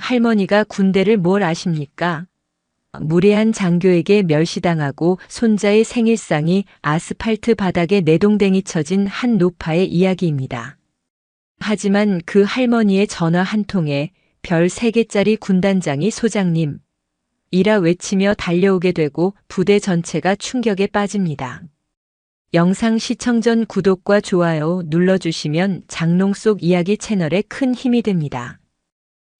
할머니가 군대를 뭘 아십니까? 무례한 장교에게 멸시당하고 손자의 생일상이 아스팔트 바닥에 내동댕이 쳐진 한 노파의 이야기입니다. 하지만 그 할머니의 전화 한 통에 별 3개짜리 군단장이 소장님 이라 외치며 달려오게 되고 부대 전체가 충격에 빠집니다. 영상 시청 전 구독과 좋아요 눌러주시면 장롱 속 이야기 채널에 큰 힘이 됩니다.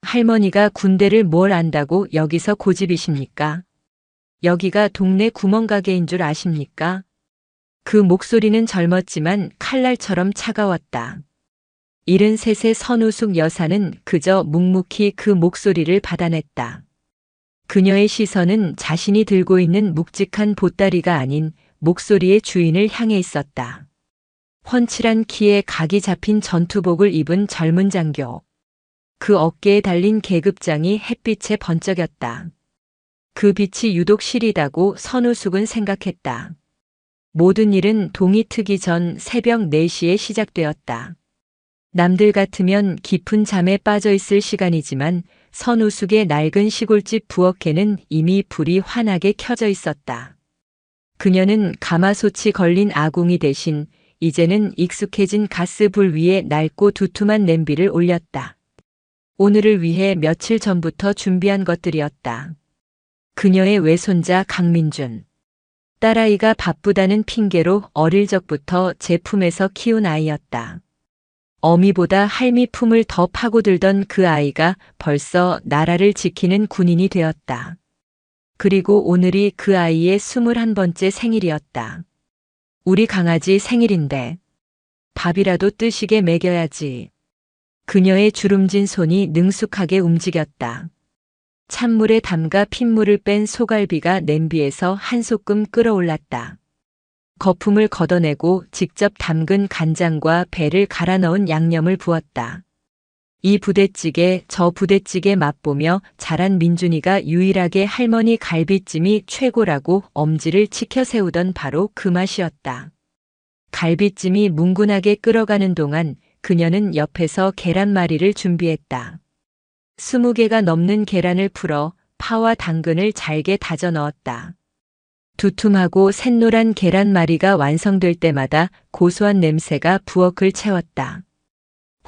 할머니가 군대를 뭘 안다고 여기서 고집이십니까? 여기가 동네 구멍가게인 줄 아십니까? 그 목소리는 젊었지만 칼날처럼 차가웠다. 73세 선우숙 여사는 그저 묵묵히 그 목소리를 받아냈다. 그녀의 시선은 자신이 들고 있는 묵직한 보따리가 아닌 목소리의 주인을 향해 있었다. 훤칠한 키에 각이 잡힌 전투복을 입은 젊은 장교. 그 어깨에 달린 계급장이 햇빛에 번쩍였다. 그 빛이 유독 시리다고 선우숙은 생각했다. 모든 일은 동이 트기 전 새벽 4시에 시작되었다. 남들 같으면 깊은 잠에 빠져 있을 시간이지만 선우숙의 낡은 시골집 부엌에는 이미 불이 환하게 켜져 있었다. 그녀는 가마솥이 걸린 아궁이 대신 이제는 익숙해진 가스불 위에 낡고 두툼한 냄비를 올렸다. 오늘을 위해 며칠 전부터 준비한 것들이었다. 그녀의 외손자 강민준. 딸아이가 바쁘다는 핑계로 어릴 적부터 제 품에서 키운 아이였다. 어미보다 할미 품을 더 파고들던 그 아이가 벌써 나라를 지키는 군인이 되었다. 그리고 오늘이 그 아이의 21번째 생일이었다. 우리 강아지 생일인데 밥이라도 뜨시게 먹여야지. 그녀의 주름진 손이 능숙하게 움직였다. 찬물에 담가 핏물을 뺀 소갈비가 냄비에서 한 소끔 끓어올랐다. 거품을 걷어내고 직접 담근 간장과 배를 갈아 넣은 양념을 부었다. 이 부대찌개 저 부대찌개 맛보며 자란 민준이가 유일하게 할머니 갈비찜이 최고라고 엄지를 치켜 세우던 바로 그 맛이었다. 갈비찜이 뭉근하게 끓어가는 동안 그녀는 옆에서 계란말이를 준비했다. 20개가 넘는 계란을 풀어 파와 당근을 잘게 다져 넣었다. 두툼하고 샛노란 계란말이가 완성될 때마다 고소한 냄새가 부엌을 채웠다.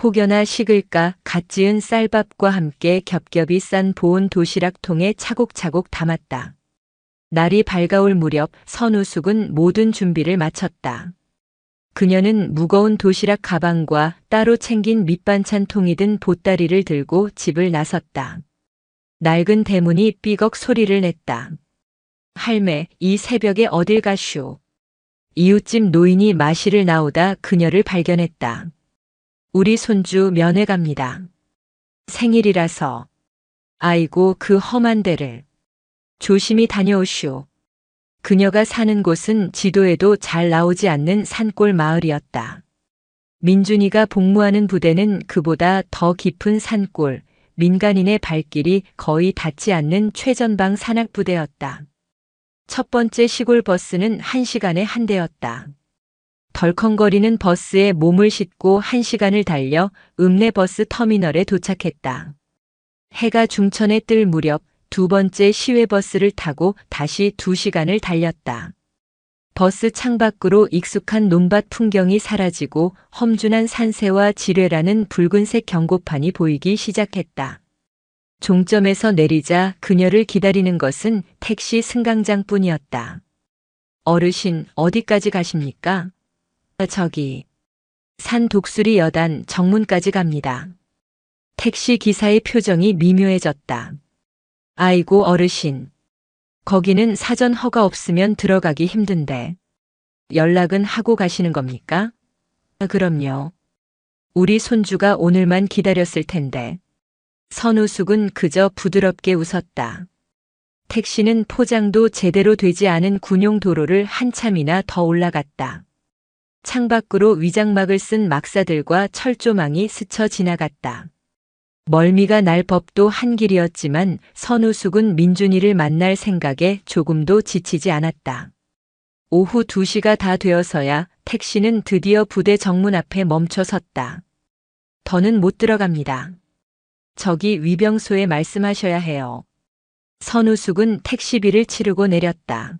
혹여나 식을까 갓 지은 쌀밥과 함께 겹겹이 싼 보온 도시락통에 차곡차곡 담았다. 날이 밝아올 무렵 선우숙은 모든 준비를 마쳤다. 그녀는 무거운 도시락 가방과 따로 챙긴 밑반찬 통이 든 보따리를 들고 집을 나섰다. 낡은 대문이 삐걱 소리를 냈다. 할매, 이 새벽에 어딜 가쇼? 이웃집 노인이 마실을 나오다 그녀를 발견했다. 우리 손주 면회 갑니다. 생일이라서. 아이고 그 험한 데를. 조심히 다녀오쇼. 그녀가 사는 곳은 지도에도 잘 나오지 않는 산골 마을이었다. 민준이가 복무하는 부대는 그보다 더 깊은 산골, 민간인의 발길이 거의 닿지 않는 최전방 산악부대였다. 첫 번째 시골 버스는 1시간에 한 대였다. 덜컹거리는 버스에 몸을 싣고 1시간을 달려 읍내버스 터미널에 도착했다. 해가 중천에 뜰 무렵 2번째 시외버스를 타고 다시 2시간을 달렸다. 버스 창밖으로 익숙한 논밭 풍경이 사라지고 험준한 산새와 지뢰라는 붉은색 경고판이 보이기 시작했다. 종점에서 내리자 그녀를 기다리는 것은 택시 승강장뿐이었다. 어르신, 어디까지 가십니까? 저기, 산 독수리 여단 정문까지 갑니다. 택시 기사의 표정이 미묘해졌다. 아이고 어르신, 거기는 사전 허가 없으면 들어가기 힘든데. 연락은 하고 가시는 겁니까? 그럼요. 우리 손주가 오늘만 기다렸을 텐데. 선우숙은 그저 부드럽게 웃었다. 택시는 포장도 제대로 되지 않은 군용 도로를 한참이나 더 올라갔다. 창밖으로 위장막을 쓴 막사들과 철조망이 스쳐 지나갔다. 멀미가 날 법도 한 길이었지만 선우숙은 민준이를 만날 생각에 조금도 지치지 않았다. 오후 2시가 다 되어서야 택시는 드디어 부대 정문 앞에 멈춰 섰다. 더는 못 들어갑니다. 저기 위병소에 말씀하셔야 해요. 선우숙은 택시비를 치르고 내렸다.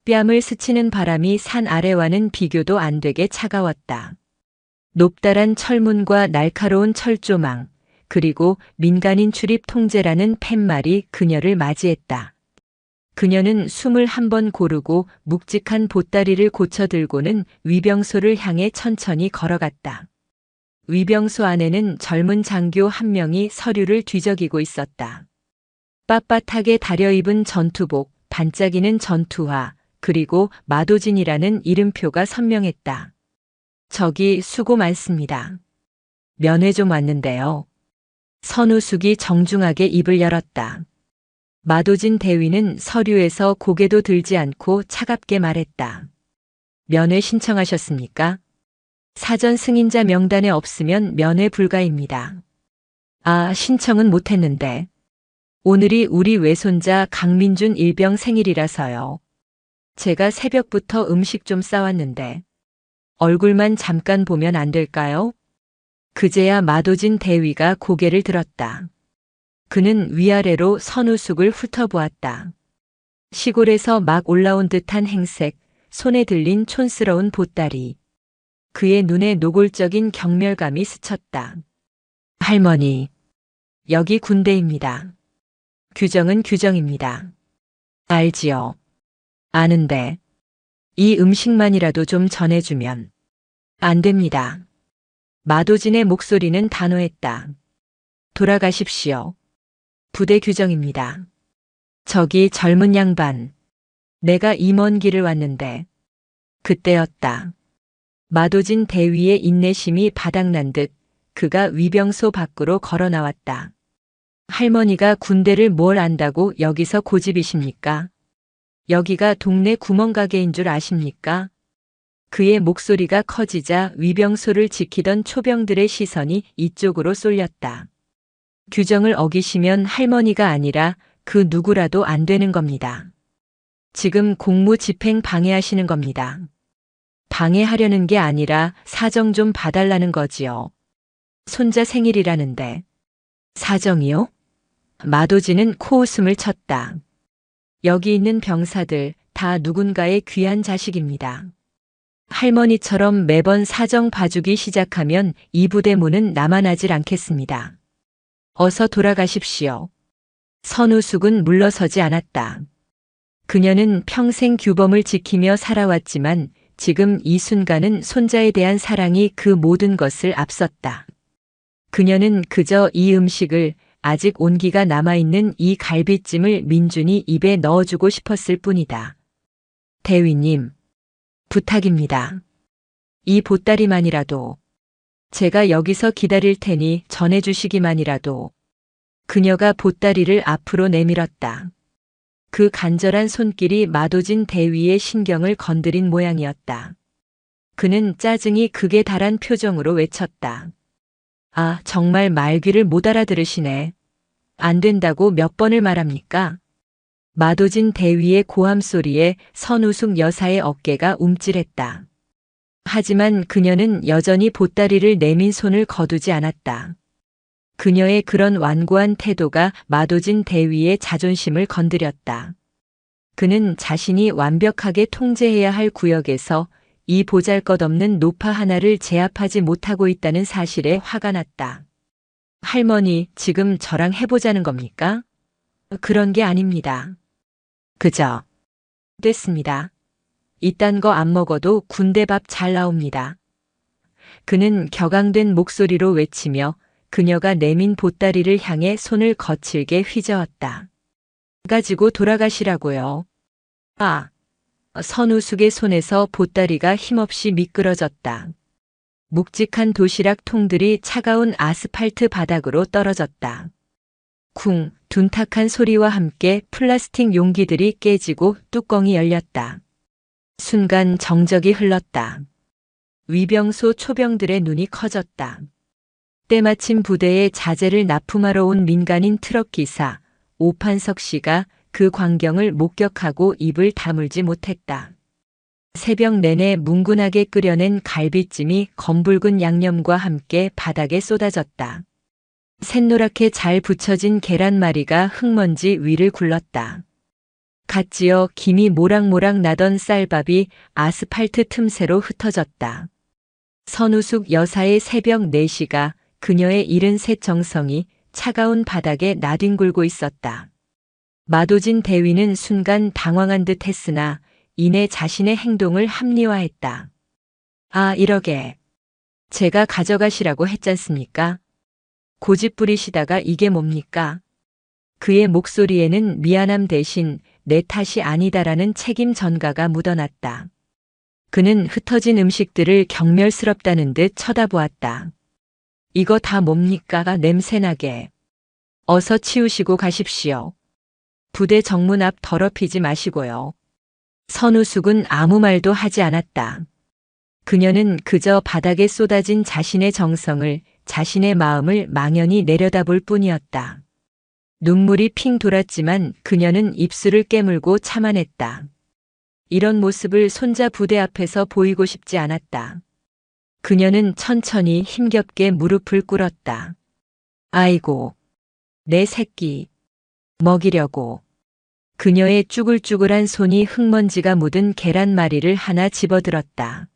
뺨을 스치는 바람이 산 아래와는 비교도 안 되게 차가웠다. 높다란 철문과 날카로운 철조망, 그리고 민간인 출입 통제라는 팻말이 그녀를 맞이했다. 그녀는 숨을 한번 고르고 묵직한 보따리를 고쳐 들고는 위병소를 향해 천천히 걸어갔다. 위병소 안에는 젊은 장교 한 명이 서류를 뒤적이고 있었다. 빳빳하게 다려입은 전투복, 반짝이는 전투화, 그리고 마도진이라는 이름표가 선명했다. 저기 수고 많습니다. 면회 좀 왔는데요. 선우숙이 정중하게 입을 열었다. 마도진 대위는 서류에서 고개도 들지 않고 차갑게 말했다. 면회 신청하셨습니까? 사전 승인자 명단에 없으면 면회 불가입니다. 아, 신청은 못했는데. 오늘이 우리 외손자 강민준 일병 생일이라서요. 제가 새벽부터 음식 좀 싸왔는데 얼굴만 잠깐 보면 안 될까요? 그제야 마도진 대위가 고개를 들었다. 그는 위아래로 선우숙을 훑어보았다. 시골에서 막 올라온 듯한 행색, 손에 들린 촌스러운 보따리. 그의 눈에 노골적인 경멸감이 스쳤다. 할머니, 여기 군대입니다. 규정은 규정입니다. 알지요. 아는데 이 음식만이라도 좀 전해주면. 안 됩니다. 마도진의 목소리는 단호했다. 돌아가십시오. 부대 규정입니다. 저기 젊은 양반. 내가 이 먼 길을 왔는데. 그때였다. 마도진 대위의 인내심이 바닥난 듯 그가 위병소 밖으로 걸어 나왔다. 할머니가 군대를 뭘 안다고 여기서 고집이십니까? 여기가 동네 구멍가게인 줄 아십니까? 그의 목소리가 커지자 위병소를 지키던 초병들의 시선이 이쪽으로 쏠렸다. 규정을 어기시면 할머니가 아니라 그 누구라도 안 되는 겁니다. 지금 공무 집행 방해하시는 겁니다. 방해하려는 게 아니라 사정 좀 봐달라는 거지요. 손자 생일이라는데. 사정이요? 마도진은 코웃음을 쳤다. 여기 있는 병사들 다 누군가의 귀한 자식입니다. 할머니처럼 매번 사정 봐주기 시작하면 이 부대 문은 남아나질 않겠습니다. 어서 돌아가십시오. 선우숙은 물러서지 않았다. 그녀는 평생 규범을 지키며 살아왔지만 지금 이 순간은 손자에 대한 사랑이 그 모든 것을 앞섰다. 그녀는 그저 이 음식을, 아직 온기가 남아있는 이 갈비찜을 민준이 입에 넣어주고 싶었을 뿐이다. 대위님, 부탁입니다. 이 보따리만이라도. 제가 여기서 기다릴 테니 전해주시기만이라도. 그녀가 보따리를 앞으로 내밀었다. 그 간절한 손길이 마도진 대위의 신경을 건드린 모양이었다. 그는 짜증이 극에 달한 표정으로 외쳤다. 아, 정말 말귀를 못 알아들으시네. 안 된다고 몇 번을 말합니까? 마도진 대위의 고함 소리에 선우숙 여사의 어깨가 움찔했다. 하지만 그녀는 여전히 보따리를 내민 손을 거두지 않았다. 그녀의 그런 완고한 태도가 마도진 대위의 자존심을 건드렸다. 그는 자신이 완벽하게 통제해야 할 구역에서 이 보잘것없는 노파 하나를 제압하지 못하고 있다는 사실에 화가 났다. 할머니, 지금 저랑 해보자는 겁니까? 그런 게 아닙니다. 그저. 됐습니다. 이딴 거 안 먹어도 군대 밥 잘 나옵니다. 그는 격앙된 목소리로 외치며 그녀가 내민 보따리를 향해 손을 거칠게 휘저었다. 가지고 돌아가시라고요. 아! 선우숙의 손에서 보따리가 힘없이 미끄러졌다. 묵직한 도시락 통들이 차가운 아스팔트 바닥으로 떨어졌다. 쿵, 둔탁한 소리와 함께 플라스틱 용기들이 깨지고 뚜껑이 열렸다. 순간 정적이 흘렀다. 위병소 초병들의 눈이 커졌다. 때마침 부대에 자재를 납품하러 온 민간인 트럭 기사 오판석 씨가 그 광경을 목격하고 입을 다물지 못했다. 새벽 내내 뭉근하게 끓여낸 갈비찜이 검붉은 양념과 함께 바닥에 쏟아졌다. 샛노랗게 잘 붙여진 계란말이가 흙먼지 위를 굴렀다. 갓 지어 김이 모락모락 나던 쌀밥이 아스팔트 틈새로 흩어졌다. 선우숙 여사의 새벽 4시가 그녀의 73 정성이 차가운 바닥에 나뒹굴고 있었다. 마도진 대위는 순간 당황한 듯 했으나 이내 자신의 행동을 합리화했다. 아, 이러게. 제가 가져가시라고 했잖습니까? 고집 부리시다가 이게 뭡니까? 그의 목소리에는 미안함 대신 내 탓이 아니다라는 책임 전가가 묻어났다. 그는 흩어진 음식들을 경멸스럽다는 듯 쳐다보았다. 이거 다 뭡니까? 냄새나게. 어서 치우시고 가십시오. 부대 정문 앞 더럽히지 마시고요. 선우숙은 아무 말도 하지 않았다. 그녀는 그저 바닥에 쏟아진 자신의 정성을, 자신의 마음을 망연히 내려다볼 뿐이었다. 눈물이 핑 돌았지만 그녀는 입술을 깨물고 참아냈다. 이런 모습을 손자 부대 앞에서 보이고 싶지 않았다. 그녀는 천천히 힘겹게 무릎을 꿇었다. 아이고, 내 새끼. 먹이려고. 그녀의 쭈글쭈글한 손이 흙먼지가 묻은 계란말이를 하나 집어들었다.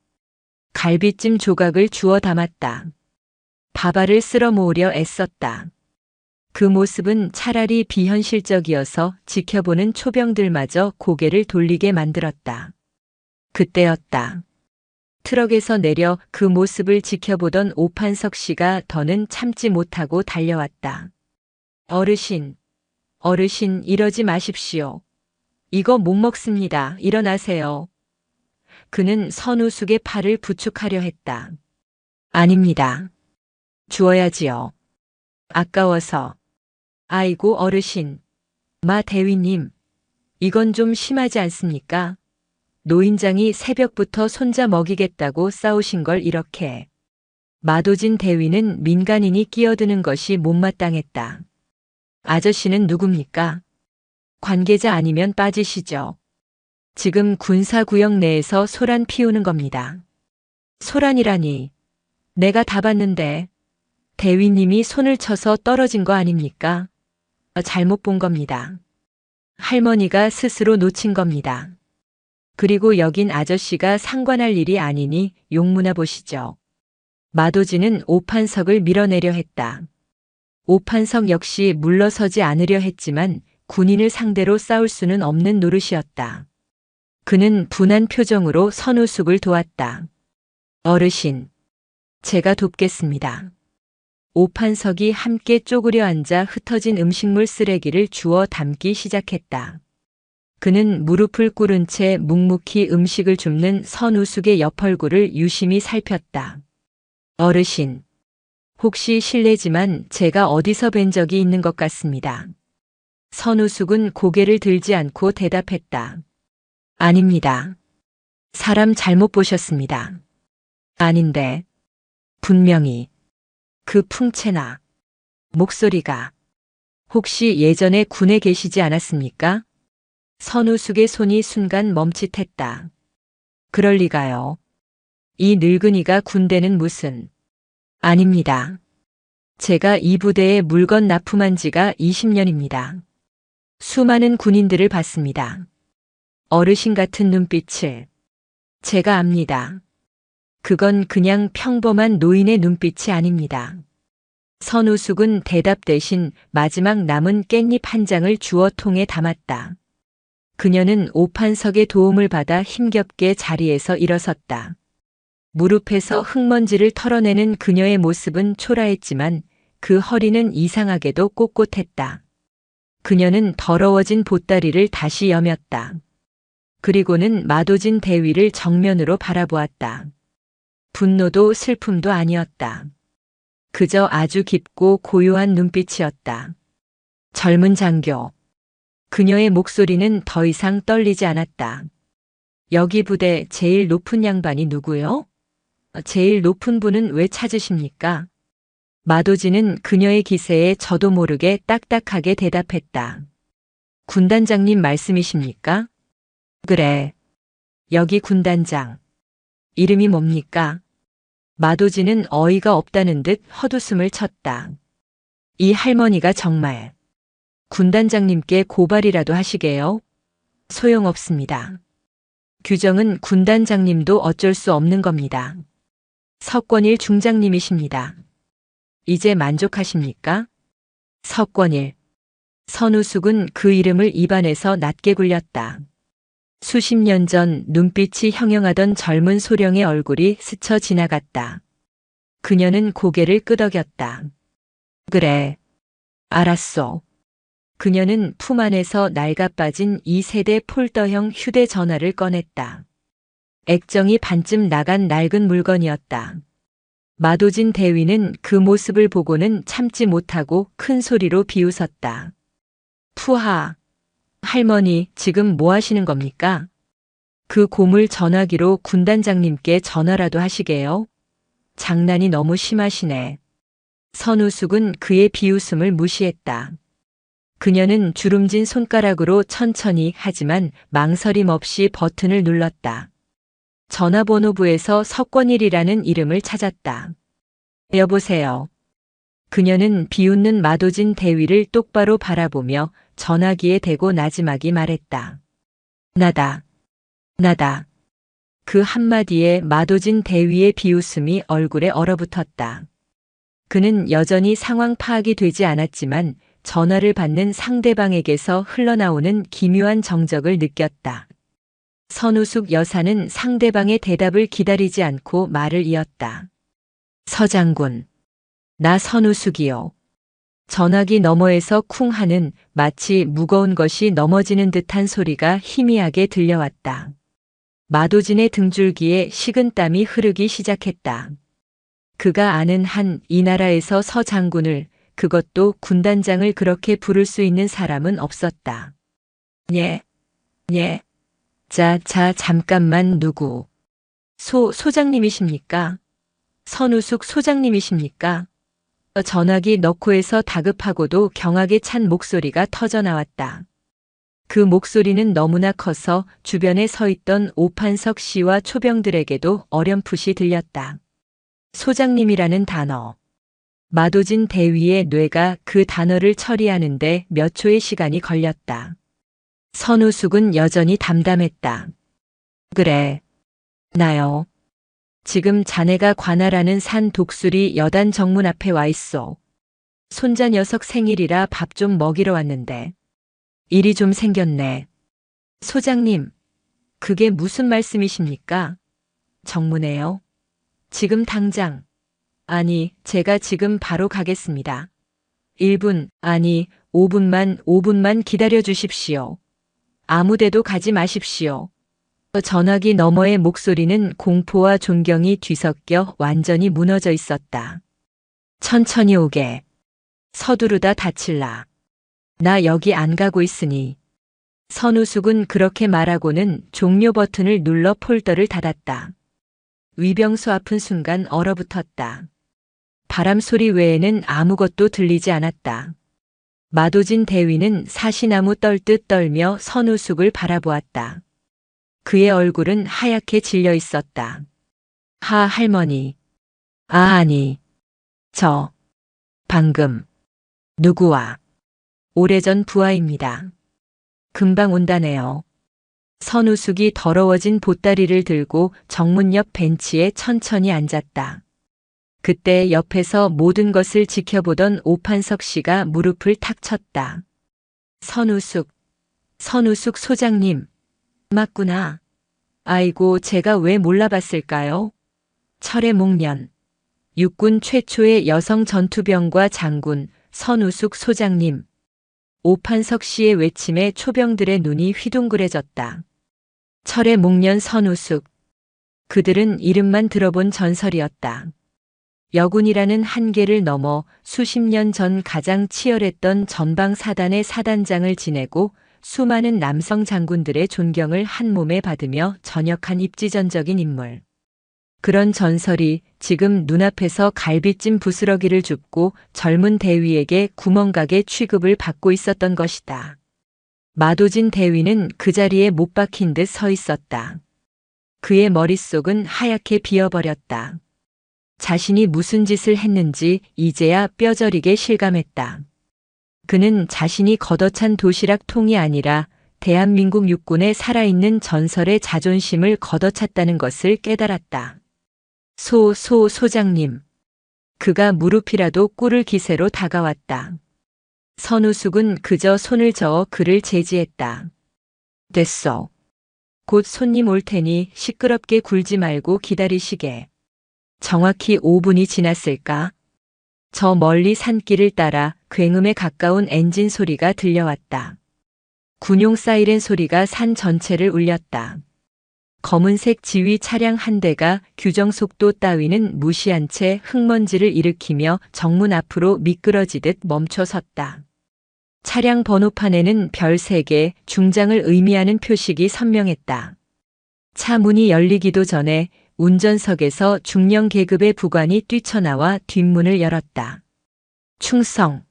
갈비찜 조각을 주워 담았다. 밥알을 쓸어 모으려 애썼다. 그 모습은 차라리 비현실적이어서 지켜보는 초병들마저 고개를 돌리게 만들었다. 그때였다. 트럭에서 내려 그 모습을 지켜보던 오판석 씨가 더는 참지 못하고 달려왔다. 어르신, 어르신 이러지 마십시오. 이거 못 먹습니다. 일어나세요. 그는 선우숙의 팔을 부축하려 했다. 아닙니다. 주어야지요. 아까워서. 아이고 어르신. 마 대위님. 이건 좀 심하지 않습니까? 노인장이 새벽부터 손자 먹이겠다고 싸우신 걸 이렇게. 마도진 대위는 민간인이 끼어드는 것이 못마땅했다. 아저씨는 누굽니까? 관계자 아니면 빠지시죠. 지금 군사구역 내에서 소란 피우는 겁니다. 소란이라니. 내가 다 봤는데. 대위님이 손을 쳐서 떨어진 거 아닙니까? 잘못 본 겁니다. 할머니가 스스로 놓친 겁니다. 그리고 여긴 아저씨가 상관할 일이 아니니 용문나 보시죠. 마도진은 오판석을 밀어내려 했다. 오판석 역시 물러서지 않으려 했지만 군인을 상대로 싸울 수는 없는 노릇이었다. 그는 분한 표정으로 선우숙을 도왔다. 어르신, 제가 돕겠습니다. 오판석이 함께 쪼그려 앉아 흩어진 음식물 쓰레기를 주워 담기 시작했다. 그는 무릎을 꿇은 채 묵묵히 음식을 줍는 선우숙의 옆 얼굴을 유심히 살폈다. 어르신, 혹시 실례지만 제가 어디서 뵌 적이 있는 것 같습니다. 선우숙은 고개를 들지 않고 대답했다. 아닙니다. 사람 잘못 보셨습니다. 아닌데. 분명히. 그 풍채나 목소리가. 혹시 예전에 군에 계시지 않았습니까? 선우숙의 손이 순간 멈칫했다. 그럴 리가요. 이 늙은이가 군대는 무슨. 아닙니다. 제가 이 부대에 물건 납품한 지가 20년입니다. 수많은 군인들을 봤습니다. 어르신 같은 눈빛을. 제가 압니다. 그건 그냥 평범한 노인의 눈빛이 아닙니다. 선우숙은 대답 대신 마지막 남은 깻잎 한 장을 주워 통에 담았다. 그녀는 오판석의 도움을 받아 힘겹게 자리에서 일어섰다. 무릎에서 흙먼지를 털어내는 그녀의 모습은 초라했지만 그 허리는 이상하게도 꼿꼿했다. 그녀는 더러워진 보따리를 다시 여몄다. 그리고는 마도진 대위를 정면으로 바라보았다. 분노도 슬픔도 아니었다. 그저 아주 깊고 고요한 눈빛이었다. 젊은 장교. 그녀의 목소리는 더 이상 떨리지 않았다. 여기 부대 제일 높은 양반이 누구요? 제일 높은 분은 왜 찾으십니까? 마도진은 그녀의 기세에 저도 모르게 딱딱하게 대답했다. 군단장님 말씀이십니까? 그래. 여기 군단장. 이름이 뭡니까? 마도진은 어이가 없다는 듯 헛웃음을 쳤다. 이 할머니가 정말 군단장님께 고발이라도 하시게요? 소용없습니다. 규정은 군단장님도 어쩔 수 없는 겁니다. 석권일 중장님이십니다. 이제 만족하십니까? 석권일. 선우숙은 그 이름을 입안에서 낮게 굴렸다. 수십 년 전 눈빛이 형형하던 젊은 소령의 얼굴이 스쳐 지나갔다. 그녀는 고개를 끄덕였다. 그래. 알았소. 그녀는 품 안에서 낡아빠진 2세대 폴더형 휴대전화를 꺼냈다. 액정이 반쯤 나간 낡은 물건이었다. 마도진 대위는 그 모습을 보고는 참지 못하고 큰 소리로 비웃었다. 푸하. 할머니, 지금 뭐 하시는 겁니까? 그 고물 전화기로 군단장님께 전화라도 하시게요? 장난이 너무 심하시네. 선우숙은 그의 비웃음을 무시했다. 그녀는 주름진 손가락으로 천천히 하지만 망설임 없이 버튼을 눌렀다. 전화번호부에서 석권일이라는 이름을 찾았다. 여보세요. 그녀는 비웃는 마도진 대위를 똑바로 바라보며 전화기에 대고 나지막이 말했다. 나다. 나다. 그 한마디에 마도진 대위의 비웃음이 얼굴에 얼어붙었다. 그는 여전히 상황 파악이 되지 않았지만 전화를 받는 상대방에게서 흘러나오는 기묘한 정적을 느꼈다. 선우숙 여사는 상대방의 대답을 기다리지 않고 말을 이었다. 서장군. 나 선우숙이요. 전화기 너머에서 쿵 하는 마치 무거운 것이 넘어지는 듯한 소리가 희미하게 들려왔다. 마도진의 등줄기에 식은땀이 흐르기 시작했다. 그가 아는 한 이 나라에서 서장군을, 그것도 군단장을 그렇게 부를 수 있는 사람은 없었다. 예. 자, 잠깐만 누구? 소장님이십니까? 선우숙 소장님이십니까? 전화기 넣고에서 다급하고도 경악에 찬 목소리가 터져 나왔다. 그 목소리는 너무나 커서 주변에 서 있던 오판석 씨와 초병들에게도 어렴풋이 들렸다. 소장님이라는 단어. 마도진 대위의 뇌가 그 단어를 처리하는데 몇 초의 시간이 걸렸다. 선우숙은 여전히 담담했다. 그래. 나요. 지금 자네가 관할하는 산 독수리 여단 정문 앞에 와 있어. 손자 녀석 생일이라 밥 좀 먹이러 왔는데. 일이 좀 생겼네. 소장님, 그게 무슨 말씀이십니까? 정문에요. 지금 당장. 아니, 제가 지금 바로 가겠습니다. 1분, 아니, 5분만 기다려 주십시오. 아무데도 가지 마십시오. 전화기 너머의 목소리는 공포와 존경이 뒤섞여 완전히 무너져 있었다. 천천히 오게. 서두르다 다칠라. 나 여기 안 가고 있으니. 선우숙은 그렇게 말하고는 종료 버튼을 눌러 폴더를 닫았다. 위병소 앞은 순간 얼어붙었다. 바람 소리 외에는 아무것도 들리지 않았다. 마도진 대위는 사시나무 떨듯 떨며 선우숙을 바라보았다. 그의 얼굴은 하얗게 질려 있었다. 할머니. 아니. 방금. 누구와? 오래전 부하입니다. 금방 온다네요. 선우숙이 더러워진 보따리를 들고 정문 옆 벤치에 천천히 앉았다. 그때 옆에서 모든 것을 지켜보던 오판석 씨가 무릎을 탁 쳤다. 선우숙 소장님. 맞구나. 아이고, 제가 왜 몰라봤을까요? 철의 목련. 육군 최초의 여성 전투병과 장군 선우숙 소장님. 오판석 씨의 외침에 초병들의 눈이 휘둥그레졌다. 철의 목련 선우숙. 그들은 이름만 들어본 전설이었다. 여군이라는 한계를 넘어 수십 년 전 가장 치열했던 전방 사단의 사단장을 지내고 수많은 남성 장군들의 존경을 한 몸에 받으며 전역한 입지전적인 인물. 그런 전설이 지금 눈앞에서 갈비찜 부스러기를 줍고 젊은 대위에게 구멍가게 취급을 받고 있었던 것이다. 마도진 대위는 그 자리에 못 박힌 듯 서 있었다. 그의 머릿속은 하얗게 비어버렸다. 자신이 무슨 짓을 했는지 이제야 뼈저리게 실감했다. 그는 자신이 걷어찬 도시락 통이 아니라 대한민국 육군의 살아있는 전설의 자존심을 걷어찼다는 것을 깨달았다. 소장님. 그가 무릎이라도 꿇을 기세로 다가왔다. 선우숙은 그저 손을 저어 그를 제지했다. 됐어. 곧 손님 올 테니 시끄럽게 굴지 말고 기다리시게. 정확히 5분이 지났을까? 저 멀리 산길을 따라 굉음에 가까운 엔진 소리가 들려왔다. 군용 사이렌 소리가 산 전체를 울렸다. 검은색 지휘 차량 한 대가 규정 속도 따위는 무시한 채 흙먼지를 일으키며 정문 앞으로 미끄러지듯 멈춰 섰다. 차량 번호판에는 별 3개, 중장을 의미하는 표식이 선명했다. 차 문이 열리기도 전에 운전석에서 중령 계급의 부관이 뛰쳐나와 뒷문을 열었다. 충성.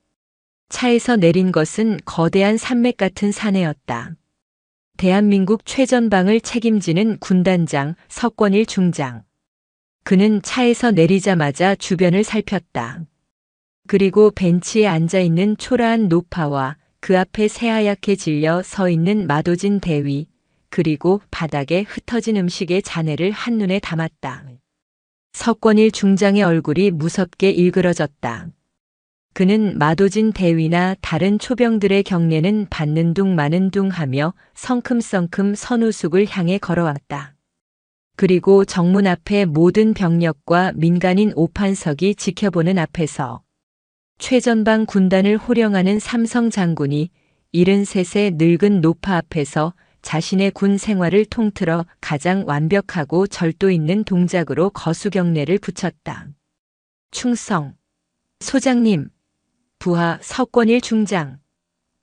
차에서 내린 것은 거대한 산맥 같은 사내였다. 대한민국 최전방을 책임지는 군단장 석권일 중장. 그는 차에서 내리자마자 주변을 살폈다. 그리고 벤치에 앉아있는 초라한 노파와 그 앞에 새하얗게 질려 서 있는 마도진 대위, 그리고 바닥에 흩어진 음식의 잔해를 한눈에 담았다. 석권일 중장의 얼굴이 무섭게 일그러졌다. 그는 마도진 대위나 다른 초병들의 경례는 받는 둥 마는 둥 하며 성큼성큼 선우숙을 향해 걸어왔다. 그리고 정문 앞에 모든 병력과 민간인 오판석이 지켜보는 앞에서 최전방 군단을 호령하는 삼성 장군이 73세 늙은 노파 앞에서 자신의 군 생활을 통틀어 가장 완벽하고 절도 있는 동작으로 거수경례를 붙였다. 충성. 소장님. 부하 석권일 중장.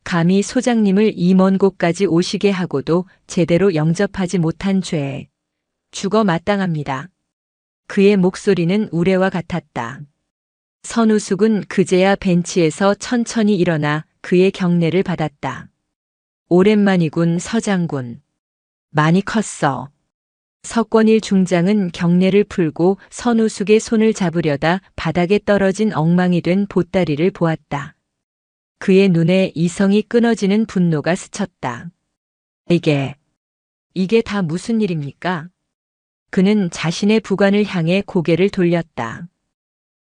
감히 소장님을 이 먼 곳까지 오시게 하고도 제대로 영접하지 못한 죄에 죽어 마땅합니다. 그의 목소리는 우레와 같았다. 선우숙은 그제야 벤치에서 천천히 일어나 그의 경례를 받았다. 오랜만이군 서장군. 많이 컸어. 석권일 중장은 경례를 풀고 선우숙의 손을 잡으려다 바닥에 떨어진 엉망이 된 보따리를 보았다. 그의 눈에 이성이 끊어지는 분노가 스쳤다. 이게 다 무슨 일입니까? 그는 자신의 부관을 향해 고개를 돌렸다.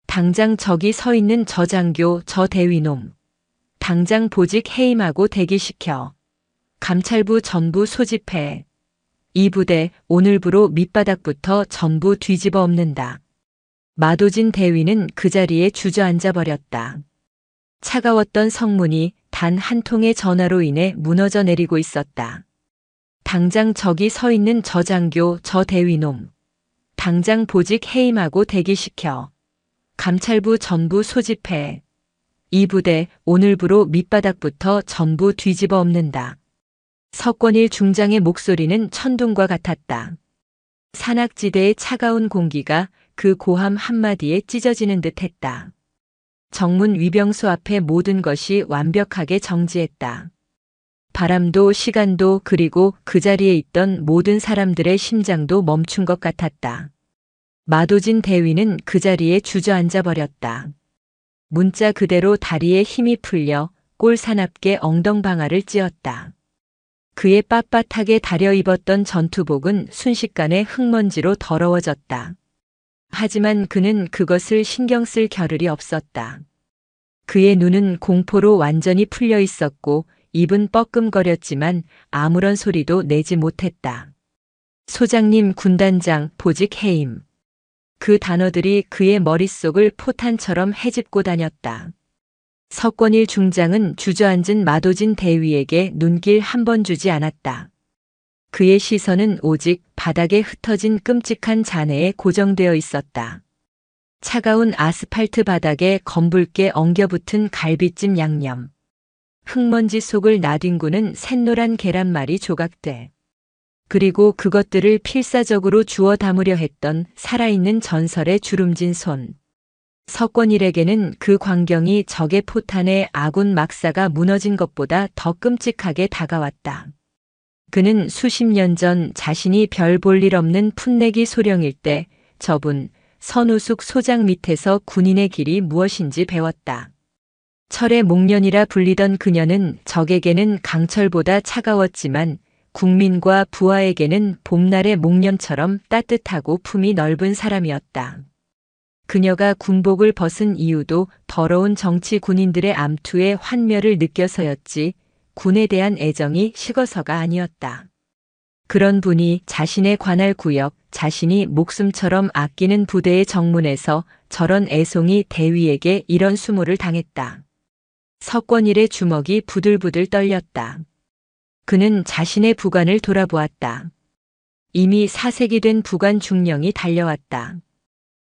당장 저기 서 있는 저 장교, 저 대위놈. 당장 보직 해임하고 대기시켜. 감찰부 전부 소집해. 이 부대 오늘부로 밑바닥부터 전부 뒤집어 엎는다. 마도진 대위는 그 자리에 주저앉아 버렸다. 차가웠던 성문이 단 한 통의 전화로 인해 무너져 내리고 있었다. 당장 저기 서 있는 저 장교, 저 대위놈. 당장 보직 해임하고 대기시켜. 감찰부 전부 소집해. 이 부대 오늘부로 밑바닥부터 전부 뒤집어 엎는다. 석권일 중장의 목소리는 천둥과 같았다. 산악지대의 차가운 공기가 그 고함 한마디에 찢어지는 듯 했다. 정문 위병소 앞에 모든 것이 완벽하게 정지했다. 바람도 시간도 그리고 그 자리에 있던 모든 사람들의 심장도 멈춘 것 같았다. 마도진 대위는 그 자리에 주저앉아 버렸다. 문자 그대로 다리에 힘이 풀려 꼴 사납게 엉덩방아를 찧었다. 그의 빳빳하게 다려 입었던 전투복은 순식간에 흙먼지로 더러워졌다. 하지만 그는 그것을 신경 쓸 겨를이 없었다. 그의 눈은 공포로 완전히 풀려 있었고 입은 뻐끔거렸지만 아무런 소리도 내지 못했다. 소장님, 군단장, 보직 해임. 그 단어들이 그의 머릿속을 포탄처럼 헤집고 다녔다. 석권일 중장은 주저앉은 마도진 대위에게 눈길 한 번 주지 않았다. 그의 시선은 오직 바닥에 흩어진 끔찍한 잔해에 고정되어 있었다. 차가운 아스팔트 바닥에 검붉게 엉겨붙은 갈비찜 양념. 흙먼지 속을 나뒹구는 샛노란 계란말이 조각들. 그리고 그것들을 필사적으로 주워 담으려 했던 살아있는 전설의 주름진 손. 석권일에게는 그 광경이 적의 포탄에 아군 막사가 무너진 것보다 더 끔찍하게 다가왔다. 그는 수십 년 전 자신이 별 볼 일 없는 풋내기 소령일 때 저분 선우숙 소장 밑에서 군인의 길이 무엇인지 배웠다. 철의 목련이라 불리던 그녀는 적에게는 강철보다 차가웠지만 국민과 부하에게는 봄날의 목련처럼 따뜻하고 품이 넓은 사람이었다. 그녀가 군복을 벗은 이유도 더러운 정치 군인들의 암투에 환멸을 느껴서였지 군에 대한 애정이 식어서가 아니었다. 그런 분이 자신의 관할 구역, 자신이 목숨처럼 아끼는 부대의 정문에서 저런 애송이 대위에게 이런 수모를 당했다. 석권일의 주먹이 부들부들 떨렸다. 그는 자신의 부관을 돌아보았다. 이미 사색이 된 부관 중령이 달려왔다.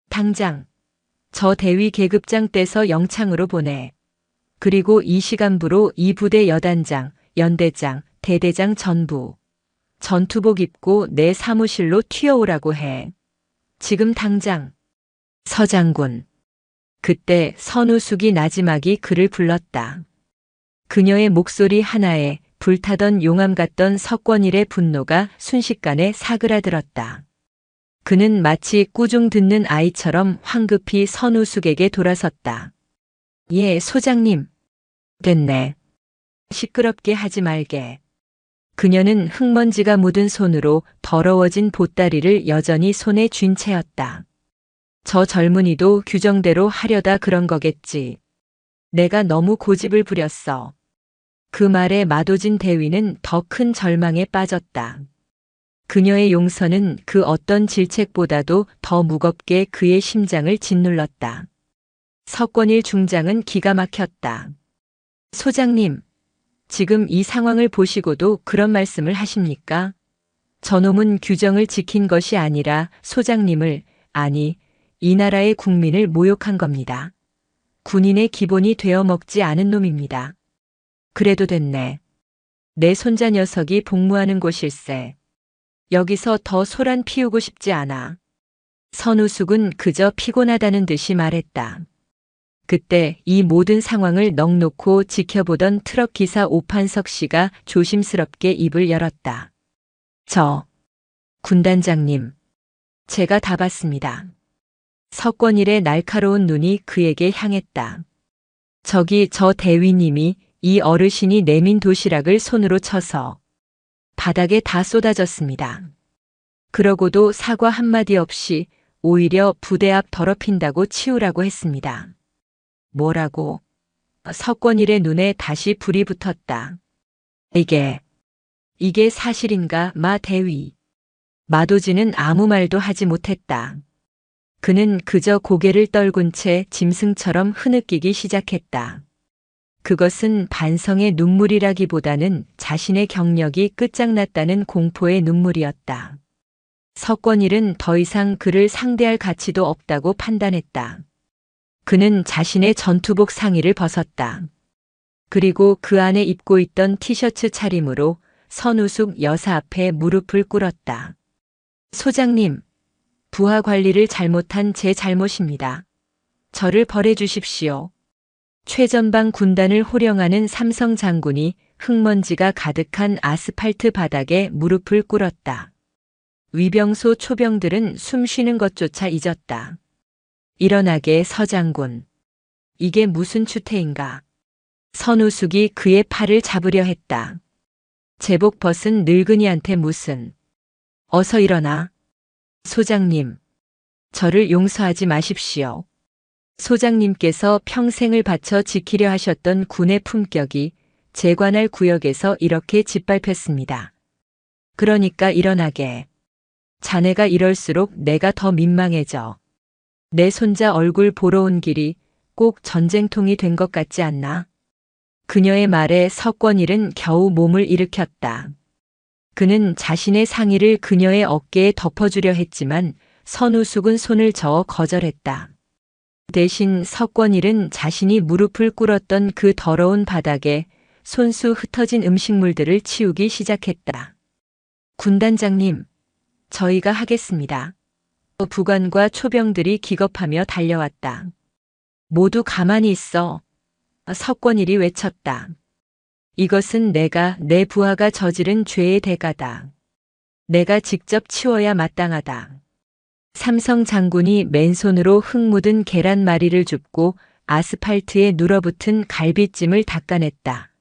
당장 저 대위 계급장 떼서 영창으로 보내. 그리고 이 시간부로 이 부대 여단장, 연대장, 대대장 전부 전투복 입고 내 사무실로 튀어오라고 해. 지금 당장. 서장군. 그때 선우숙이 나지막이 그를 불렀다. 그녀의 목소리 하나에 불타던 용암 같던 석권일의 분노가 순식간에 사그라들었다. 그는 마치 꾸중 듣는 아이처럼 황급히 선우숙에게 돌아섰다. 예, 소장님. 됐네. 시끄럽게 하지 말게. 그녀는 흙먼지가 묻은 손으로 더러워진 보따리를 여전히 손에 쥔 채였다. 저 젊은이도 규정대로 하려다 그런 거겠지. 내가 너무 고집을 부렸어. 그 말에 마도진 대위는 더 큰 절망에 빠졌다. 그녀의 용서는 그 어떤 질책보다도 더 무겁게 그의 심장을 짓눌렀다. 석권일 중장은 기가 막혔다. 소장님, 지금 이 상황을 보시고도 그런 말씀을 하십니까? 저놈은 규정을 지킨 것이 아니라 소장님을, 아니, 이 나라의 국민을 모욕한 겁니다. 군인의 기본이 되어 먹지 않은 놈입니다. 그래도 됐네. 내 손자 녀석이 복무하는 곳일세. 여기서 더 소란 피우고 싶지 않아. 선우숙은 그저 피곤하다는 듯이 말했다. 그때 이 모든 상황을 넋놓고 지켜보던 트럭 기사 오판석 씨가 조심스럽게 입을 열었다. 군단장님. 제가 다 봤습니다. 석권일의 날카로운 눈이 그에게 향했다. 저기 저 대위님이 이 어르신이 내민 도시락을 손으로 쳐서 바닥에 다 쏟아졌습니다. 그러고도 사과 한마디 없이 오히려 부대 앞 더럽힌다고 치우라고 했습니다. 뭐라고? 석권일의 눈에 다시 불이 붙었다. 이게 사실인가, 마 대위? 마도진은 아무 말도 하지 못했다. 그는 그저 고개를 떨군 채 짐승처럼 흐느끼기 시작했다. 그것은 반성의 눈물이라기보다는 자신의 경력이 끝장났다는 공포의 눈물이었다. 석권일은 더 이상 그를 상대할 가치도 없다고 판단했다. 그는 자신의 전투복 상의를 벗었다. 그리고 그 안에 입고 있던 티셔츠 차림으로 선우숙 여사 앞에 무릎을 꿇었다. 소장님, 부하 관리를 잘못한 제 잘못입니다. 저를 벌해 주십시오. 최전방 군단을 호령하는 삼성 장군이 흙먼지가 가득한 아스팔트 바닥에 무릎을 꿇었다. 위병소 초병들은 숨 쉬는 것조차 잊었다. 일어나게, 서장군. 이게 무슨 추태인가? 선우숙이 그의 팔을 잡으려 했다. 제복 벗은 늙은이한테 무슨. 어서 일어나. 소장님. 저를 용서하지 마십시오. 소장님께서 평생을 바쳐 지키려 하셨던 군의 품격이 제 관할 구역에서 이렇게 짓밟혔습니다. 그러니까 일어나게. 자네가 이럴수록 내가 더 민망해져. 내 손자 얼굴 보러 온 길이 꼭 전쟁통이 된 것 같지 않나? 그녀의 말에 석권일은 겨우 몸을 일으켰다. 그는 자신의 상의를 그녀의 어깨에 덮어주려 했지만 선우숙은 손을 저어 거절했다. 대신 석권일은 자신이 무릎을 꿇었던 그 더러운 바닥에 손수 흩어진 음식물들을 치우기 시작했다. 군단장님, 저희가 하겠습니다. 부관과 초병들이 기겁하며 달려왔다. 모두 가만히 있어. 석권일이 외쳤다. 이것은 내 부하가 저지른 죄의 대가다. 내가 직접 치워야 마땅하다. 삼성 장군이 맨손으로 흙 묻은 계란말이를 줍고 아스팔트에 눌어붙은 갈비찜을 닦아냈다.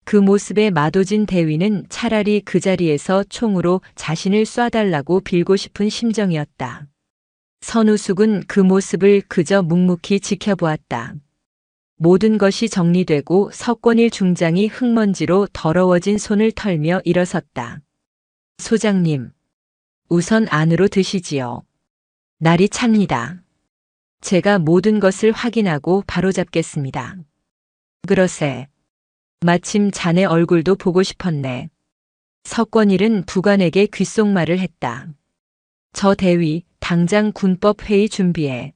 그 모습에 마도진 대위는 차라리 그 자리에서 총으로 자신을 쏴달라고 빌고 싶은 심정이었다. 선우숙은 그 모습을 그저 묵묵히 지켜보았다. 모든 것이 정리되고 석권일 중장이 흙먼지로 더러워진 손을 털며 일어섰다. 소장님, 우선 안으로 드시지요. 날이 찹니다. 제가 모든 것을 확인하고 바로잡겠습니다. 그러세. 마침 자네 얼굴도 보고 싶었네. 석권일은 부관에게 귓속말을 했다. 저 대위, 당장 군법 회의 준비해.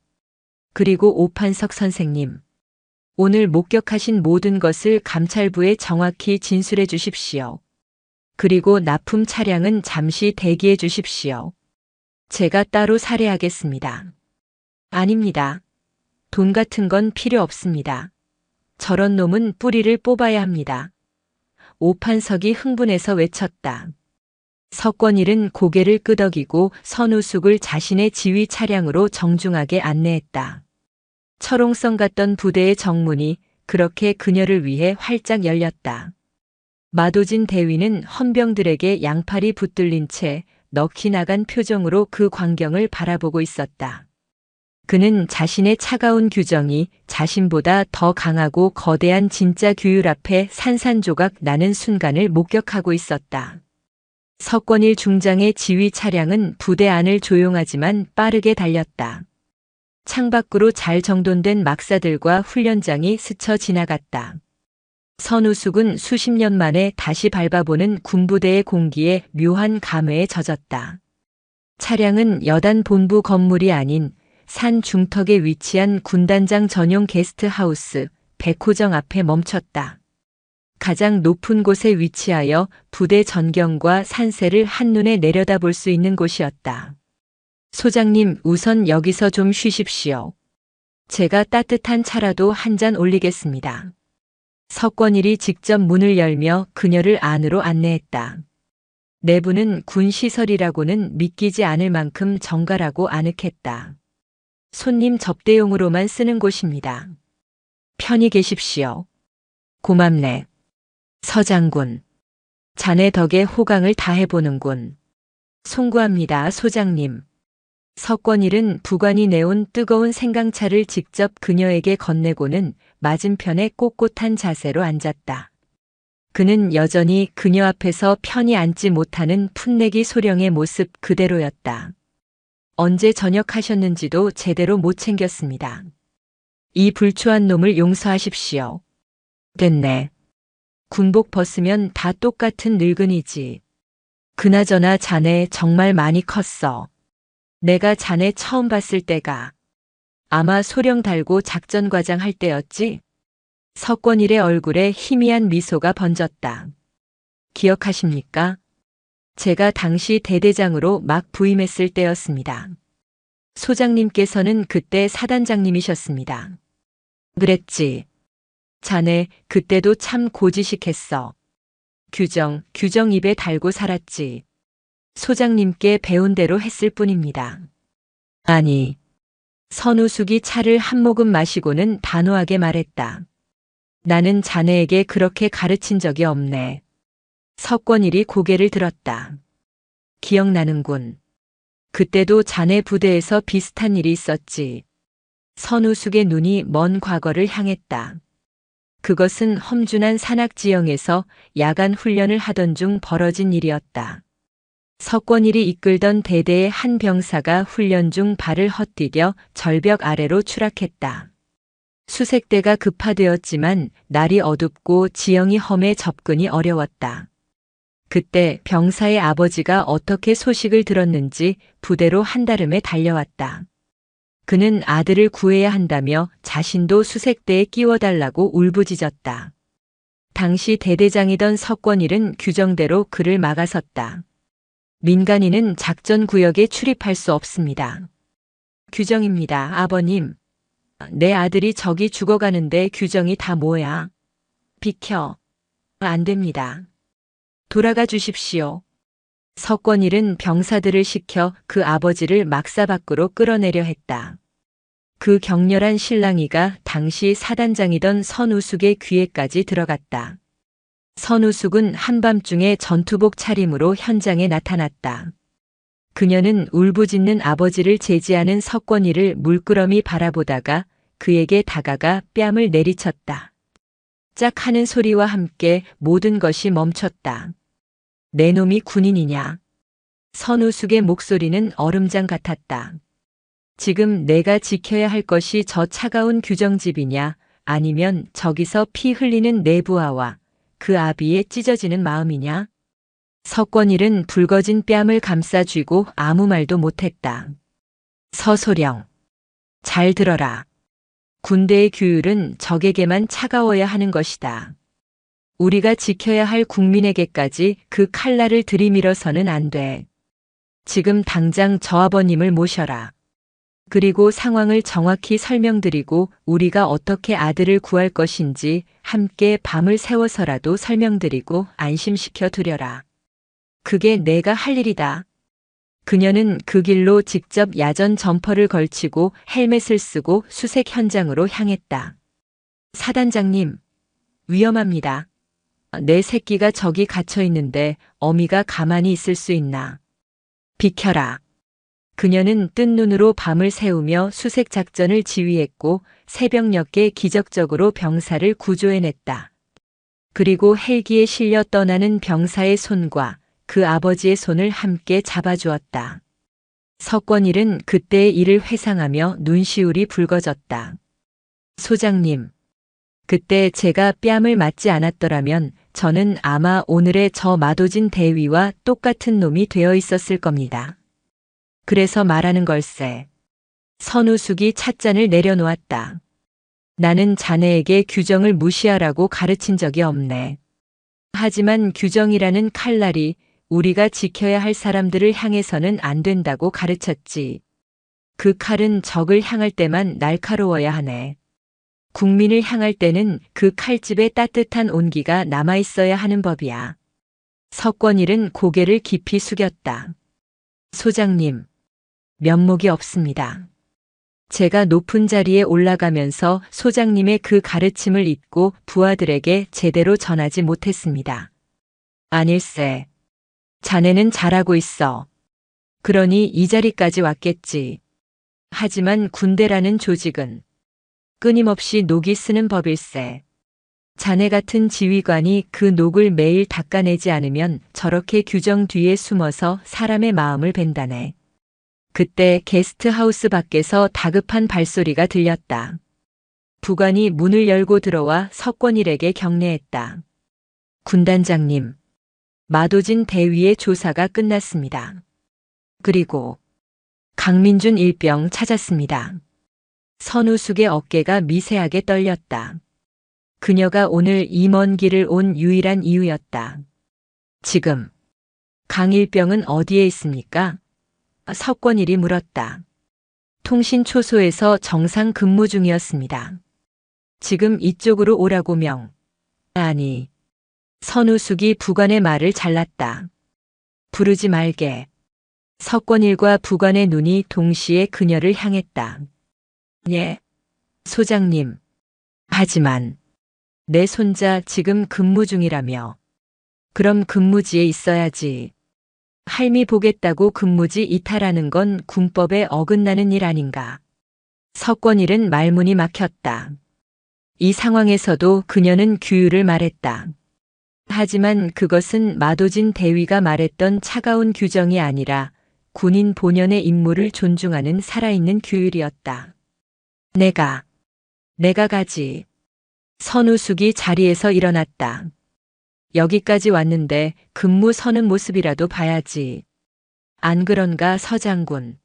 그리고 오판석 선생님. 오늘 목격하신 모든 것을 감찰부에 정확히 진술해 주십시오. 그리고 납품 차량은 잠시 대기해 주십시오. 제가 따로 살해하겠습니다. 아닙니다. 돈 같은 건 필요 없습니다. 저런 놈은 뿌리를 뽑아야 합니다. 오판석이 흥분해서 외쳤다. 석권일은 고개를 끄덕이고 선우숙을 자신의 지휘 차량으로 정중하게 안내했다. 철옹성 같던 부대의 정문이 그렇게 그녀를 위해 활짝 열렸다. 마도진 대위는 헌병들에게 양팔이 붙들린 채 넋이 나간 표정으로 그 광경을 바라보고 있었다. 그는 자신의 차가운 규정이 자신보다 더 강하고 거대한 진짜 규율 앞에 산산조각 나는 순간을 목격하고 있었다. 석권일 중장의 지휘 차량은 부대 안을 조용하지만 빠르게 달렸다. 창밖으로 잘 정돈된 막사들과 훈련장이 스쳐 지나갔다. 선우숙은 수십 년 만에 다시 밟아보는 군부대의 공기에 묘한 감회에 젖었다. 차량은 여단 본부 건물이 아닌 산 중턱에 위치한 군단장 전용 게스트하우스 백호정 앞에 멈췄다. 가장 높은 곳에 위치하여 부대 전경과 산세를 한눈에 내려다볼 수 있는 곳이었다. 소장님, 우선 여기서 좀 쉬십시오. 제가 따뜻한 차라도 한 잔 올리겠습니다. 석권일이 직접 문을 열며 그녀를 안으로 안내했다. 내부는 군 시설이라고는 믿기지 않을 만큼 정갈하고 아늑했다. 손님 접대용으로만 쓰는 곳입니다. 편히 계십시오. 고맙네. 서장군. 자네 덕에 호강을 다해보는군. 송구합니다, 소장님. 석권일은 부관이 내온 뜨거운 생강차를 직접 그녀에게 건네고는 맞은편에 꼿꼿한 자세로 앉았다. 그는 여전히 그녀 앞에서 편히 앉지 못하는 풋내기 소령의 모습 그대로였다. 언제 전역하셨는지도 제대로 못 챙겼습니다. 이 불초한 놈을 용서하십시오. 됐네. 군복 벗으면 다 똑같은 늙은이지. 그나저나 자네 정말 많이 컸어. 내가 자네 처음 봤을 때가 아마 소령 달고 작전과장 할 때였지? 석권일의 얼굴에 희미한 미소가 번졌다. 기억하십니까? 제가 당시 대대장으로 막 부임했을 때였습니다. 소장님께서는 그때 사단장님이셨습니다. 그랬지. 자네 그때도 참 고지식했어. 규정 입에 달고 살았지. 소장님께 배운 대로 했을 뿐입니다. 아니. 선우숙이 차를 한 모금 마시고는 단호하게 말했다. 나는 자네에게 그렇게 가르친 적이 없네. 석권일이 고개를 들었다. 기억나는군. 그때도 자네 부대에서 비슷한 일이 있었지. 선우숙의 눈이 먼 과거를 향했다. 그것은 험준한 산악지형에서 야간 훈련을 하던 중 벌어진 일이었다. 석권일이 이끌던 대대의 한 병사가 훈련 중 발을 헛디뎌 절벽 아래로 추락했다. 수색대가 급파되었지만 날이 어둡고 지형이 험해 접근이 어려웠다. 그때 병사의 아버지가 어떻게 소식을 들었는지 부대로 한달음에 달려왔다. 그는 아들을 구해야 한다며 자신도 수색대에 끼워달라고 울부짖었다. 당시 대대장이던 석권일은 규정대로 그를 막아섰다. 민간인은 작전구역에 출입할 수 없습니다. 규정입니다, 아버님. 내 아들이 저기 죽어가는데 규정이 다 뭐야? 비켜. 안 됩니다. 돌아가 주십시오. 석권일은 병사들을 시켜 그 아버지를 막사 밖으로 끌어내려 했다. 그 격렬한 실랑이가 당시 사단장이던 선우숙의 귀에까지 들어갔다. 선우숙은 한밤중에 전투복 차림으로 현장에 나타났다. 그녀는 울부짖는 아버지를 제지하는 석권이를 물끄러미 바라보다가 그에게 다가가 뺨을 내리쳤다. 짝 하는 소리와 함께 모든 것이 멈췄다. 내 놈이 군인이냐? 선우숙의 목소리는 얼음장 같았다. 지금 내가 지켜야 할 것이 저 차가운 규정집이냐, 아니면 저기서 피 흘리는 내 부하와 그 아비에 찢어지는 마음이냐? 석권일은 붉어진 뺨을 감싸 쥐고 아무 말도 못했다. 서소령. 잘 들어라. 군대의 규율은 적에게만 차가워야 하는 것이다. 우리가 지켜야 할 국민에게까지 그 칼날을 들이밀어서는 안 돼. 지금 당장 저 아버님을 모셔라. 그리고 상황을 정확히 설명드리고 우리가 어떻게 아들을 구할 것인지 함께 밤을 새워서라도 설명드리고 안심시켜 두려라. 그게 내가 할 일이다. 그녀는 그 길로 직접 야전 점퍼를 걸치고 헬멧을 쓰고 수색 현장으로 향했다. 사단장님, 위험합니다. 내 새끼가 저기 갇혀 있는데 어미가 가만히 있을 수 있나. 비켜라. 그녀는 뜬 눈으로 밤을 새우며 수색 작전을 지휘했고 새벽녘에 기적적으로 병사를 구조해냈다. 그리고 헬기에 실려 떠나는 병사의 손과 그 아버지의 손을 함께 잡아주었다. 석권일은 그때의 일을 회상하며 눈시울이 붉어졌다. 소장님, 그때 제가 뺨을 맞지 않았더라면 저는 아마 오늘의 저 마도진 대위와 똑같은 놈이 되어 있었을 겁니다. 그래서 말하는 걸세. 선우숙이 찻잔을 내려놓았다. 나는 자네에게 규정을 무시하라고 가르친 적이 없네. 하지만 규정이라는 칼날이 우리가 지켜야 할 사람들을 향해서는 안 된다고 가르쳤지. 그 칼은 적을 향할 때만 날카로워야 하네. 국민을 향할 때는 그 칼집에 따뜻한 온기가 남아있어야 하는 법이야. 석권일은 고개를 깊이 숙였다. 소장님, 면목이 없습니다. 제가 높은 자리에 올라가면서 소장님의 그 가르침을 잊고 부하들에게 제대로 전하지 못했습니다. 아닐세. 자네는 잘하고 있어. 그러니 이 자리까지 왔겠지. 하지만 군대라는 조직은 끊임없이 녹이 쓰는 법일세. 자네 같은 지휘관이 그 녹을 매일 닦아내지 않으면 저렇게 규정 뒤에 숨어서 사람의 마음을 벤다네. 그때 게스트하우스 밖에서 다급한 발소리가 들렸다. 부관이 문을 열고 들어와 석권일에게 경례했다. 군단장님, 마도진 대위의 조사가 끝났습니다. 그리고 강민준 일병 찾았습니다. 선우숙의 어깨가 미세하게 떨렸다. 그녀가 오늘 이 먼 길을 온 유일한 이유였다. 지금 강일병은 어디에 있습니까? 석권일이 물었다. 통신초소에서 정상 근무 중이었습니다. 지금 이쪽으로 오라고 명. 아니. 선우숙이 부관의 말을 잘랐다. 부르지 말게. 석권일과 부관의 눈이 동시에 그녀를 향했다. 예, 소장님. 하지만 내 손자 지금 근무 중이라며. 그럼 근무지에 있어야지. 할미 보겠다고 근무지 이탈하는 건 군법에 어긋나는 일 아닌가. 석권일은 말문이 막혔다. 이 상황에서도 그녀는 규율을 말했다. 하지만 그것은 마도진 대위가 말했던 차가운 규정이 아니라 군인 본연의 임무를 존중하는 살아있는 규율이었다. 내가 가지. 선우숙이 자리에서 일어났다. 여기까지 왔는데 근무 서는 모습이라도 봐야지. 안 그런가 서장군.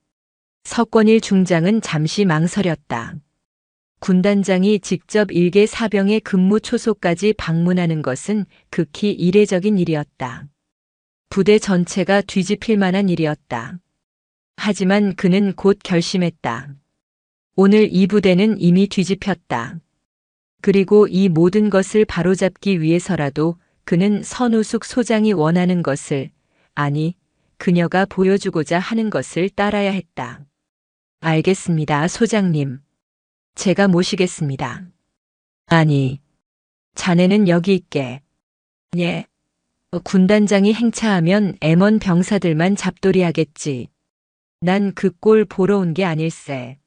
석권일 중장은 잠시 망설였다. 군단장이 직접 일개 사병의 근무 초소까지 방문하는 것은 극히 이례적인 일이었다. 부대 전체가 뒤집힐 만한 일이었다. 하지만 그는 곧 결심했다. 오늘 이 부대는 이미 뒤집혔다. 그리고 이 모든 것을 바로잡기 위해서라도 그는 선우숙 소장이 원하는 것을, 아니, 그녀가 보여주고자 하는 것을 따라야 했다. 알겠습니다, 소장님. 제가 모시겠습니다. 아니, 자네는 여기 있게. 예. 군단장이 행차하면 M1 병사들만 잡돌이하겠지. 난 그 꼴 보러 온 게 아닐세.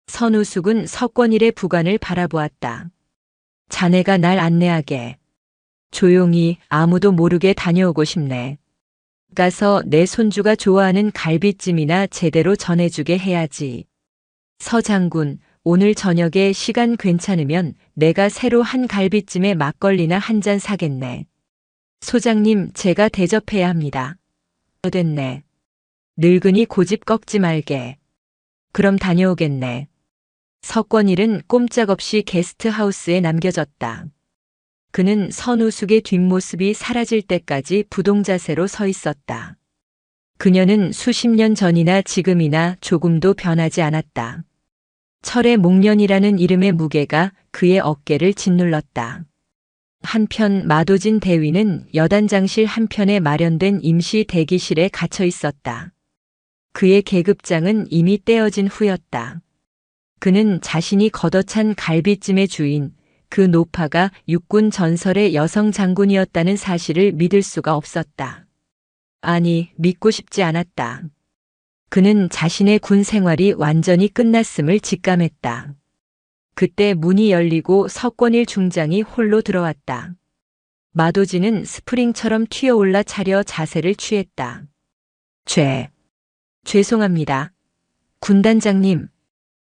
선우숙은 석권일의 부관을 바라보았다. 자네가 날 안내하게. 조용히 아무도 모르게 다녀오고 싶네. 가서 내 손주가 좋아하는 갈비찜이나 제대로 전해주게 해야지. 서 장군, 오늘 저녁에 시간 괜찮으면 내가 새로 한 갈비찜에 막걸리나 한 잔 사겠네. 소장님, 제가 대접해야 합니다. 됐네. 늙은이 고집 꺾지 말게. 그럼 다녀오겠네. 석권일은 꼼짝없이 게스트하우스에 남겨졌다. 그는 선우숙의 뒷모습이 사라질 때까지 부동자세로 서 있었다. 그녀는 수십 년 전이나 지금이나 조금도 변하지 않았다. 철의 목련이라는 이름의 무게가 그의 어깨를 짓눌렀다. 한편 마도진 대위는 여단장실 한편에 마련된 임시 대기실에 갇혀 있었다. 그의 계급장은 이미 떼어진 후였다. 그는 자신이 걷어찬 갈비찜의 주인, 그 노파가 육군 전설의 여성 장군이었다는 사실을 믿을 수가 없었다. 아니, 믿고 싶지 않았다. 그는 자신의 군 생활이 완전히 끝났음을 직감했다. 그때 문이 열리고 석권일 중장이 홀로 들어왔다. 마도진은 스프링처럼 튀어올라 차려 자세를 취했다. 죄송합니다. 군단장님.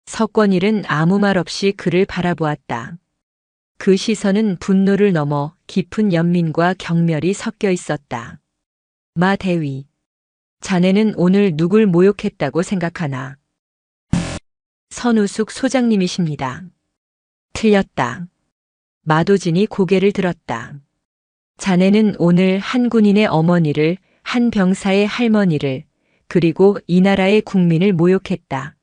석권일은 아무 말 없이 그를 바라보았다. 그 시선은 분노를 넘어 깊은 연민과 경멸이 섞여 있었다. 마 대위. 자네는 오늘 누굴 모욕했다고 생각하나? 선우숙 소장님이십니다. 틀렸다. 마도진이 고개를 들었다. 자네는 오늘 한 군인의 어머니를, 한 병사의 할머니를, 그리고 이 나라의 국민을 모욕했다.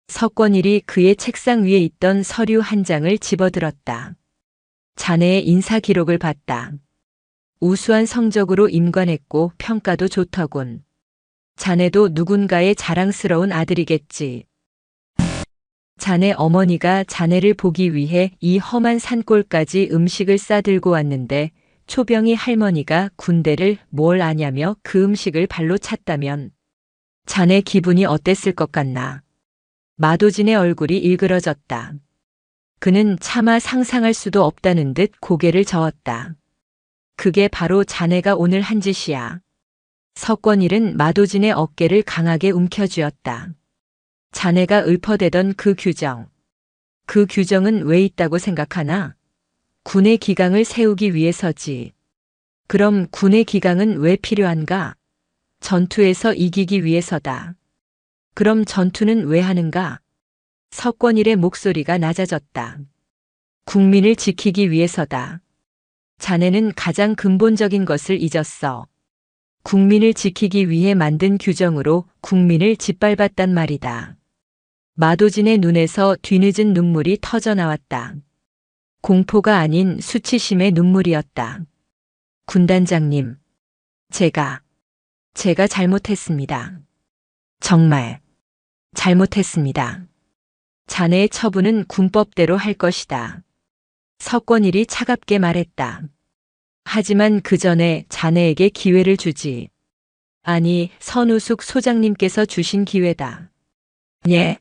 석권일이 그의 책상 위에 있던 서류 한 장을 집어들었다. 자네의 인사 기록을 봤다. 우수한 성적으로 임관했고 평가도 좋더군. 자네도 누군가의 자랑스러운 아들이겠지. 자네 어머니가 자네를 보기 위해 이 험한 산골까지 음식을 싸들고 왔는데 초병이 할머니가 군대를 뭘 아냐며 그 음식을 발로 찼다면 자네 기분이 어땠을 것 같나? 마도진의 얼굴이 일그러졌다. 그는 차마 상상할 수도 없다는 듯 고개를 저었다. 그게 바로 자네가 오늘 한 짓이야. 석권일은 마도진의 어깨를 강하게 움켜쥐었다. 자네가 읊어대던 그 규정. 그 규정은 왜 있다고 생각하나? 군의 기강을 세우기 위해서지. 그럼 군의 기강은 왜 필요한가? 전투에서 이기기 위해서다. 그럼 전투는 왜 하는가? 석권일의 목소리가 낮아졌다. 국민을 지키기 위해서다. 자네는 가장 근본적인 것을 잊었어. 국민을 지키기 위해 만든 규정으로 국민을 짓밟았단 말이다. 마도진의 눈에서 뒤늦은 눈물이 터져나왔다. 공포가 아닌 수치심의 눈물이었다. 군단장님, 제가 잘못했습니다. 정말 잘못했습니다. 자네의 처분은 군법대로 할 것이다. 석권일이 차갑게 말했다. 하지만 그 전에 자네에게 기회를 주지. 아니, 선우숙 소장님께서 주신 기회다. 예.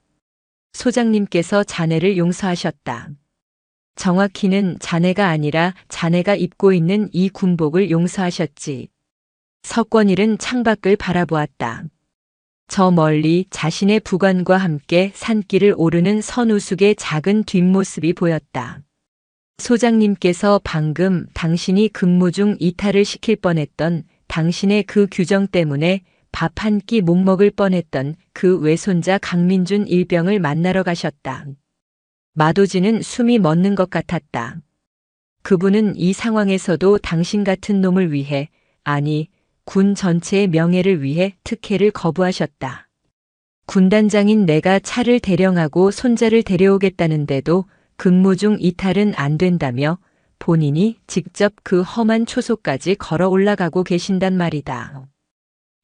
소장님께서 자네를 용서하셨다. 정확히는 자네가 아니라 자네가 입고 있는 이 군복을 용서하셨지. 석권일은 창밖을 바라보았다. 저 멀리 자신의 부관과 함께 산길을 오르는 선우숙의 작은 뒷모습이 보였다. 소장님께서 방금 당신이 근무 중 이탈을 시킬 뻔했던 당신의 그 규정 때문에 밥 한 끼 못 먹을 뻔했던 그 외손자 강민준 일병을 만나러 가셨다. 마도진은 숨이 멎는 것 같았다. 그분은 이 상황에서도 당신 같은 놈을 위해, 아니, 군 전체의 명예를 위해 특혜를 거부하셨다. 군단장인 내가 차를 대령하고 손자를 데려오겠다는데도 근무 중 이탈은 안 된다며 본인이 직접 그 험한 초소까지 걸어 올라가고 계신단 말이다.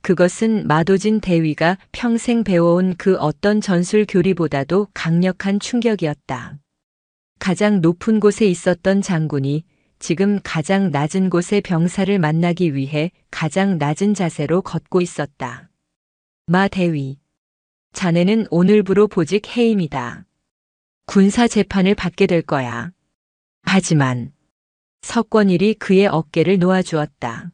그것은 마도진 대위가 평생 배워온 그 어떤 전술 교리보다도 강력한 충격이었다. 가장 높은 곳에 있었던 장군이 지금 가장 낮은 곳의 병사를 만나기 위해 가장 낮은 자세로 걷고 있었다. 마 대위, 자네는 오늘부로 보직 해임이다. 군사 재판을 받게 될 거야. 하지만 석권일이 그의 어깨를 놓아주었다.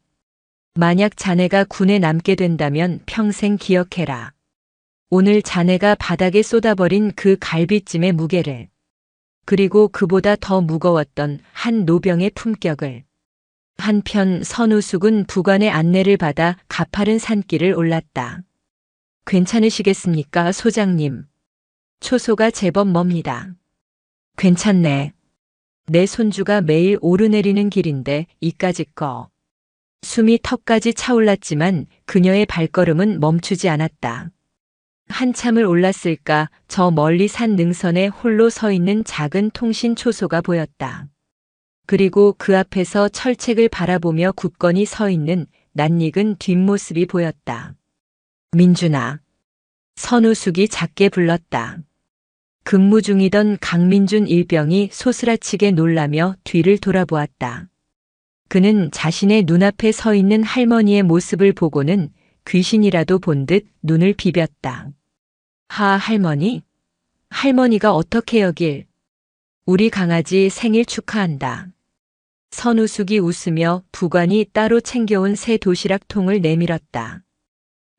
만약 자네가 군에 남게 된다면 평생 기억해라. 오늘 자네가 바닥에 쏟아버린 그 갈비찜의 무게를, 그리고 그보다 더 무거웠던 한 노병의 품격을. 한편 선우숙은 부관의 안내를 받아 가파른 산길을 올랐다. 괜찮으시겠습니까, 소장님? 초소가 제법 멉니다. 괜찮네. 내 손주가 매일 오르내리는 길인데 이까짓 거. 숨이 턱까지 차올랐지만 그녀의 발걸음은 멈추지 않았다. 한참을 올랐을까 저 멀리 산 능선에 홀로 서 있는 작은 통신 초소가 보였다. 그리고 그 앞에서 철책을 바라보며 굳건히 서 있는 낯익은 뒷모습이 보였다. 민준아. 선우숙이 작게 불렀다. 근무 중이던 강민준 일병이 소스라치게 놀라며 뒤를 돌아보았다. 그는 자신의 눈앞에 서 있는 할머니의 모습을 보고는 귀신이라도 본 듯 눈을 비볐다. 할머니? 할머니가 어떻게 여길? 우리 강아지 생일 축하한다. 선우숙이 웃으며 부관이 따로 챙겨온 새 도시락통을 내밀었다.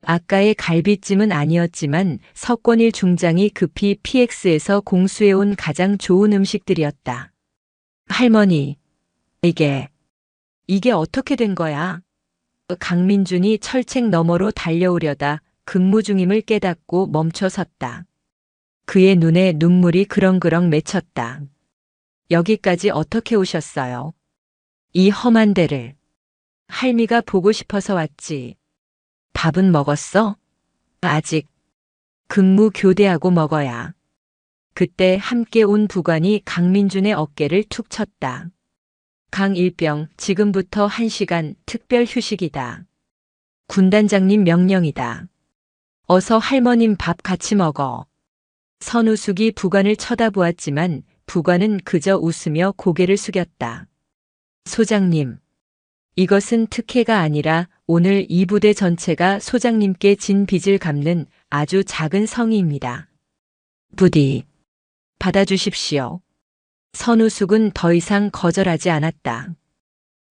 아까의 갈비찜은 아니었지만 석권일 중장이 급히 PX에서 공수해온 가장 좋은 음식들이었다. 할머니, 이게 어떻게 된 거야? 강민준이 철책 너머로 달려오려다 근무 중임을 깨닫고 멈춰 섰다. 그의 눈에 눈물이 그렁그렁 맺혔다. 여기까지 어떻게 오셨어요? 이 험한 데를. 할미가 보고 싶어서 왔지. 밥은 먹었어? 아직. 근무 교대하고 먹어야. 그때 함께 온 부관이 강민준의 어깨를 툭 쳤다. 강일병, 지금부터 1시간 특별 휴식이다. 군단장님 명령이다. 어서 할머님 밥 같이 먹어. 선우숙이 부관을 쳐다보았지만 부관은 그저 웃으며 고개를 숙였다. 소장님, 이것은 특혜가 아니라 오늘 이 부대 전체가 소장님께 진 빚을 갚는 아주 작은 성의입니다. 부디 받아주십시오. 선우숙은 더 이상 거절하지 않았다.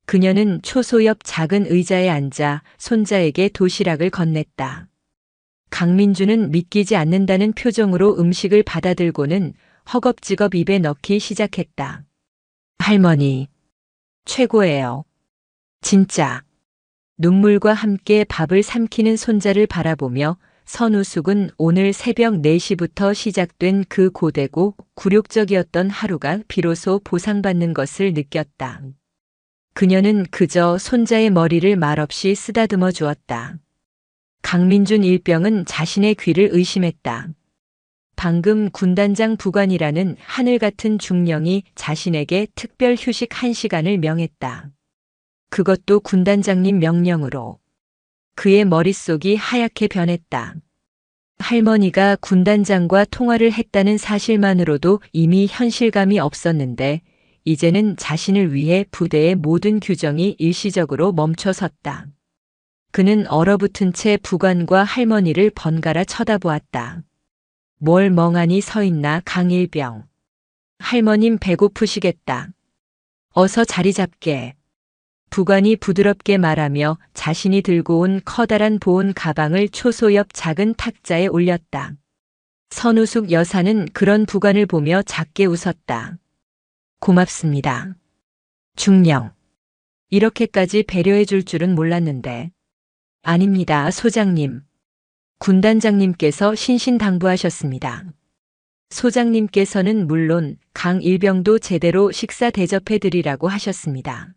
그녀는 초소 옆 작은 의자에 앉아 손자에게 도시락을 건넸다. 강민준은 믿기지 않는다는 표정으로 음식을 받아들고는 허겁지겁 입에 넣기 시작했다. 할머니, 최고예요. 진짜. 눈물과 함께 밥을 삼키는 손자를 바라보며 선우숙은 오늘 새벽 4시부터 시작된 그 고되고 굴욕적이었던 하루가 비로소 보상받는 것을 느꼈다. 그녀는 그저 손자의 머리를 말없이 쓰다듬어 주었다. 강민준 일병은 자신의 귀를 의심했다. 방금 군단장 부관이라는 하늘 같은 중령이 자신에게 특별 휴식 1시간을 명했다. 그것도 군단장님 명령으로. 그의 머릿속이 하얗게 변했다. 할머니가 군단장과 통화를 했다는 사실만으로도 이미 현실감이 없었는데 이제는 자신을 위해 부대의 모든 규정이 일시적으로 멈춰섰다. 그는 얼어붙은 채 부관과 할머니를 번갈아 쳐다보았다. 뭘 멍하니 서 있나 강일병. 할머님 배고프시겠다. 어서 자리 잡게. 부관이 부드럽게 말하며 자신이 들고 온 커다란 보온 가방을 초소 옆 작은 탁자에 올렸다. 선우숙 여사는 그런 부관을 보며 작게 웃었다. 고맙습니다. 중령. 이렇게까지 배려해 줄 줄은 몰랐는데. 아닙니다, 소장님. 군단장님께서 신신당부하셨습니다. 소장님께서는 물론 강일병도 제대로 식사 대접해 드리라고 하셨습니다.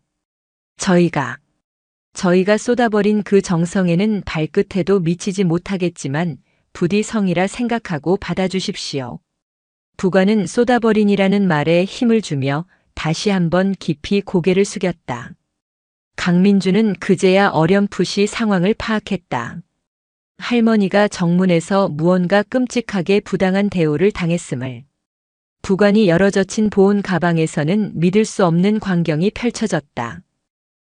저희가 쏟아버린 그 정성에는 발끝에도 미치지 못하겠지만 부디 성이라 생각하고 받아주십시오. 부관은 쏟아버린이라는 말에 힘을 주며 다시 한번 깊이 고개를 숙였다. 강민준은 그제야 어렴풋이 상황을 파악했다. 할머니가 정문에서 무언가 끔찍하게 부당한 대우를 당했음을. 부관이 열어젖힌 보온 가방에서는 믿을 수 없는 광경이 펼쳐졌다.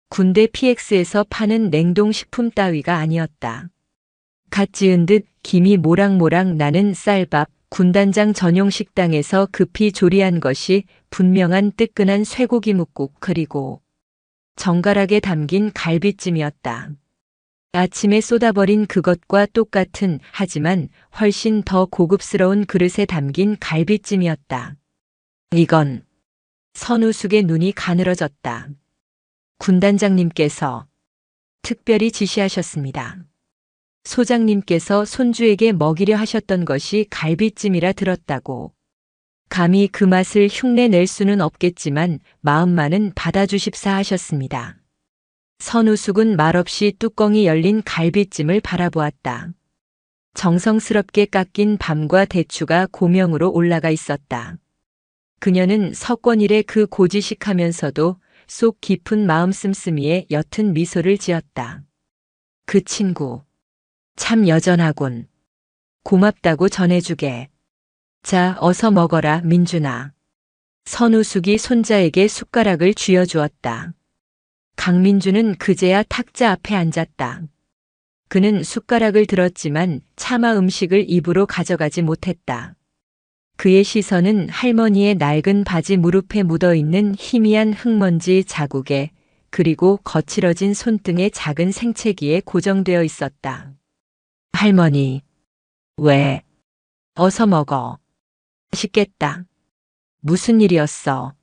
군대 PX에서 파는 냉동식품 따위가 아니었다. 갓 지은 듯 김이 모락모락 나는 쌀밥, 군단장 전용 식당에서 급히 조리한 것이 분명한 뜨끈한 쇠고기 뭇국 그리고 정갈하게 담긴 갈비찜이었다. 아침에 쏟아버린 그것과 똑같은 하지만 훨씬 더 고급스러운 그릇에 담긴 갈비찜이었다. 이건 선우숙의 눈이 가늘어졌다. 군단장님께서 특별히 지시하셨습니다. 소장님께서 손주에게 먹이려 하셨던 것이 갈비찜이라 들었다고. 감히 그 맛을 흉내낼 수는 없겠지만 마음만은 받아주십사 하셨습니다. 선우숙은 말없이 뚜껑이 열린 갈비찜을 바라보았다. 정성스럽게 깎인 밤과 대추가 고명으로 올라가 있었다. 그녀는 석권일의 그 고지식하면서도 속 깊은 마음 씀씀이에 옅은 미소를 지었다. 그 친구 참 여전하군. 고맙다고 전해주게. 자, 어서 먹어라, 민준아. 선우숙이 손자에게 숟가락을 쥐어주었다. 강민준은 그제야 탁자 앞에 앉았다. 그는 숟가락을 들었지만 차마 음식을 입으로 가져가지 못했다. 그의 시선은 할머니의 낡은 바지 무릎에 묻어있는 희미한 흙먼지 자국에 그리고 거칠어진 손등의 작은 생채기에 고정되어 있었다. 할머니, 왜? 어서 먹어. 맛있겠다. 무슨 일이었어?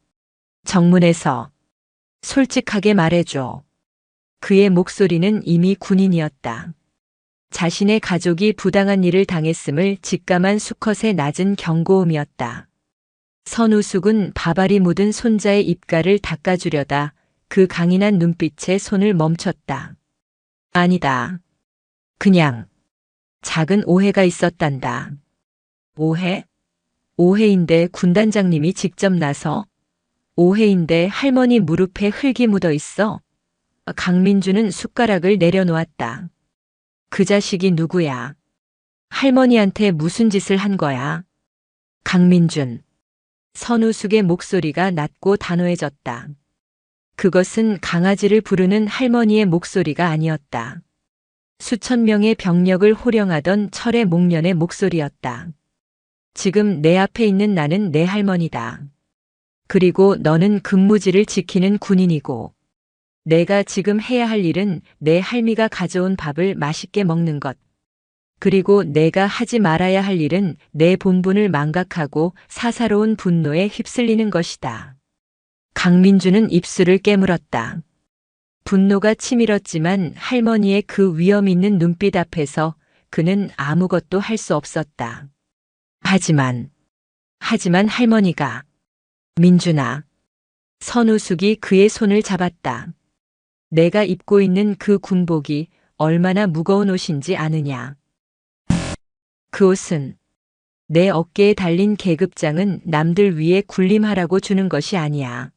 정문에서. 솔직하게 말해줘. 그의 목소리는 이미 군인이었다. 자신의 가족이 부당한 일을 당했음을 직감한 수컷의 낮은 경고음이었다. 선우숙은 밥알이 묻은 손자의 입가를 닦아주려다 그 강인한 눈빛에 손을 멈췄다. 아니다. 그냥 작은 오해가 있었단다. 오해? 오해인데 군단장님이 직접 나서? 오해인데 할머니 무릎에 흙이 묻어 있어? 강민주는 숟가락을 내려놓았다. 그 자식이 누구야? 할머니한테 무슨 짓을 한 거야? 강민준. 선우숙의 목소리가 낮고 단호해졌다. 그것은 강아지를 부르는 할머니의 목소리가 아니었다. 수천 명의 병력을 호령하던 철의 목련의 목소리였다. 지금 내 앞에 있는 나는 내 할머니다. 그리고 너는 근무지를 지키는 군인이고 내가 지금 해야 할 일은 내 할미가 가져온 밥을 맛있게 먹는 것. 그리고 내가 하지 말아야 할 일은 내 본분을 망각하고 사사로운 분노에 휩쓸리는 것이다. 강민주는 입술을 깨물었다. 분노가 치밀었지만 할머니의 그 위험 있는 눈빛 앞에서 그는 아무것도 할 수 없었다. 하지만 할머니가 민준아. 선우숙이 그의 손을 잡았다. 내가 입고 있는 그 군복이 얼마나 무거운 옷인지 아느냐. 그 옷은 내 어깨에 달린 계급장은 남들 위에 군림하라고 주는 것이 아니야.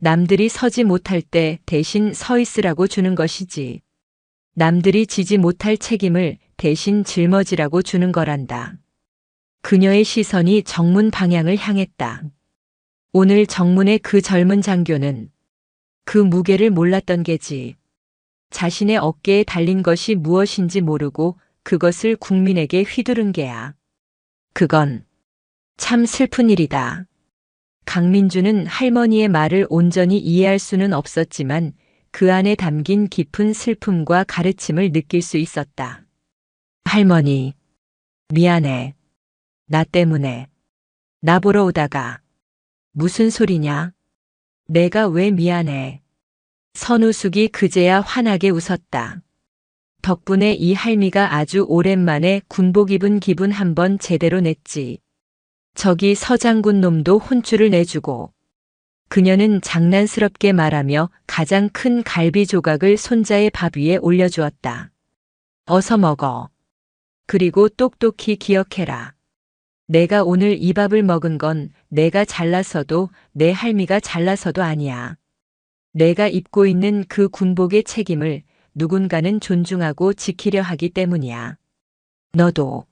남들이 서지 못할 때 대신 서 있으라고 주는 것이지. 남들이 지지 못할 책임을 대신 짊어지라고 주는 거란다. 그녀의 시선이 정문 방향을 향했다. 오늘 정문의 그 젊은 장교는 그 무게를 몰랐던 게지. 자신의 어깨에 달린 것이 무엇인지 모르고 그것을 국민에게 휘두른 게야. 그건 참 슬픈 일이다. 강민주는 할머니의 말을 온전히 이해할 수는 없었지만 그 안에 담긴 깊은 슬픔과 가르침을 느낄 수 있었다. 할머니, 미안해. 나 때문에. 나 보러 오다가. 무슨 소리냐? 내가 왜 미안해? 선우숙이 그제야 환하게 웃었다. 덕분에 이 할미가 아주 오랜만에 군복 입은 기분 한번 제대로 냈지. 저기 서장군 놈도 혼쭐을 내주고. 그녀는 장난스럽게 말하며 가장 큰 갈비 조각을 손자의 밥 위에 올려주었다. 어서 먹어. 그리고 똑똑히 기억해라. 내가 오늘 이 밥을 먹은 건 내가 잘나서도 내 할미가 잘나서도 아니야. 내가 입고 있는 그 군복의 책임을 누군가는 존중하고 지키려 하기 때문이야. 너도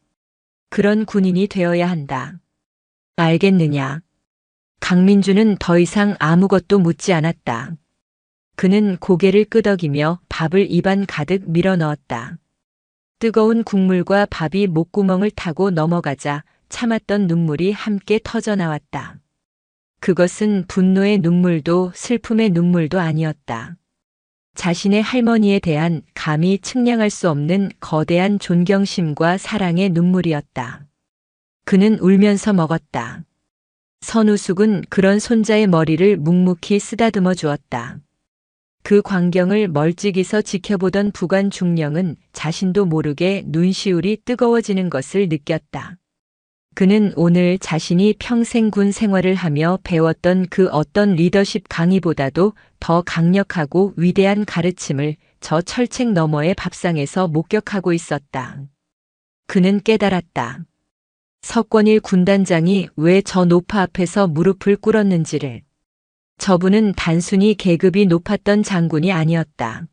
그런 군인이 되어야 한다. 알겠느냐? 강민주는 더 이상 아무것도 묻지 않았다. 그는 고개를 끄덕이며 밥을 입안 가득 밀어 넣었다. 뜨거운 국물과 밥이 목구멍을 타고 넘어가자 참았던 눈물이 함께 터져 나왔다. 그것은 분노의 눈물도 슬픔의 눈물도 아니었다. 자신의 할머니에 대한 감히 측량할 수 없는 거대한 존경심과 사랑의 눈물이었다. 그는 울면서 먹었다. 선우숙은 그런 손자의 머리를 묵묵히 쓰다듬어 주었다. 그 광경을 멀찍이서 지켜보던 부관 중령은 자신도 모르게 눈시울이 뜨거워지는 것을 느꼈다. 그는 오늘 자신이 평생 군 생활을 하며 배웠던 그 어떤 리더십 강의보다도 더 강력하고 위대한 가르침을 저 철책 너머의 밥상에서 목격하고 있었다. 그는 깨달았다. 석권일 군단장이 왜 저 노파 앞에서 무릎을 꿇었는지를. 저분은 단순히 계급이 높았던 장군이 아니었다.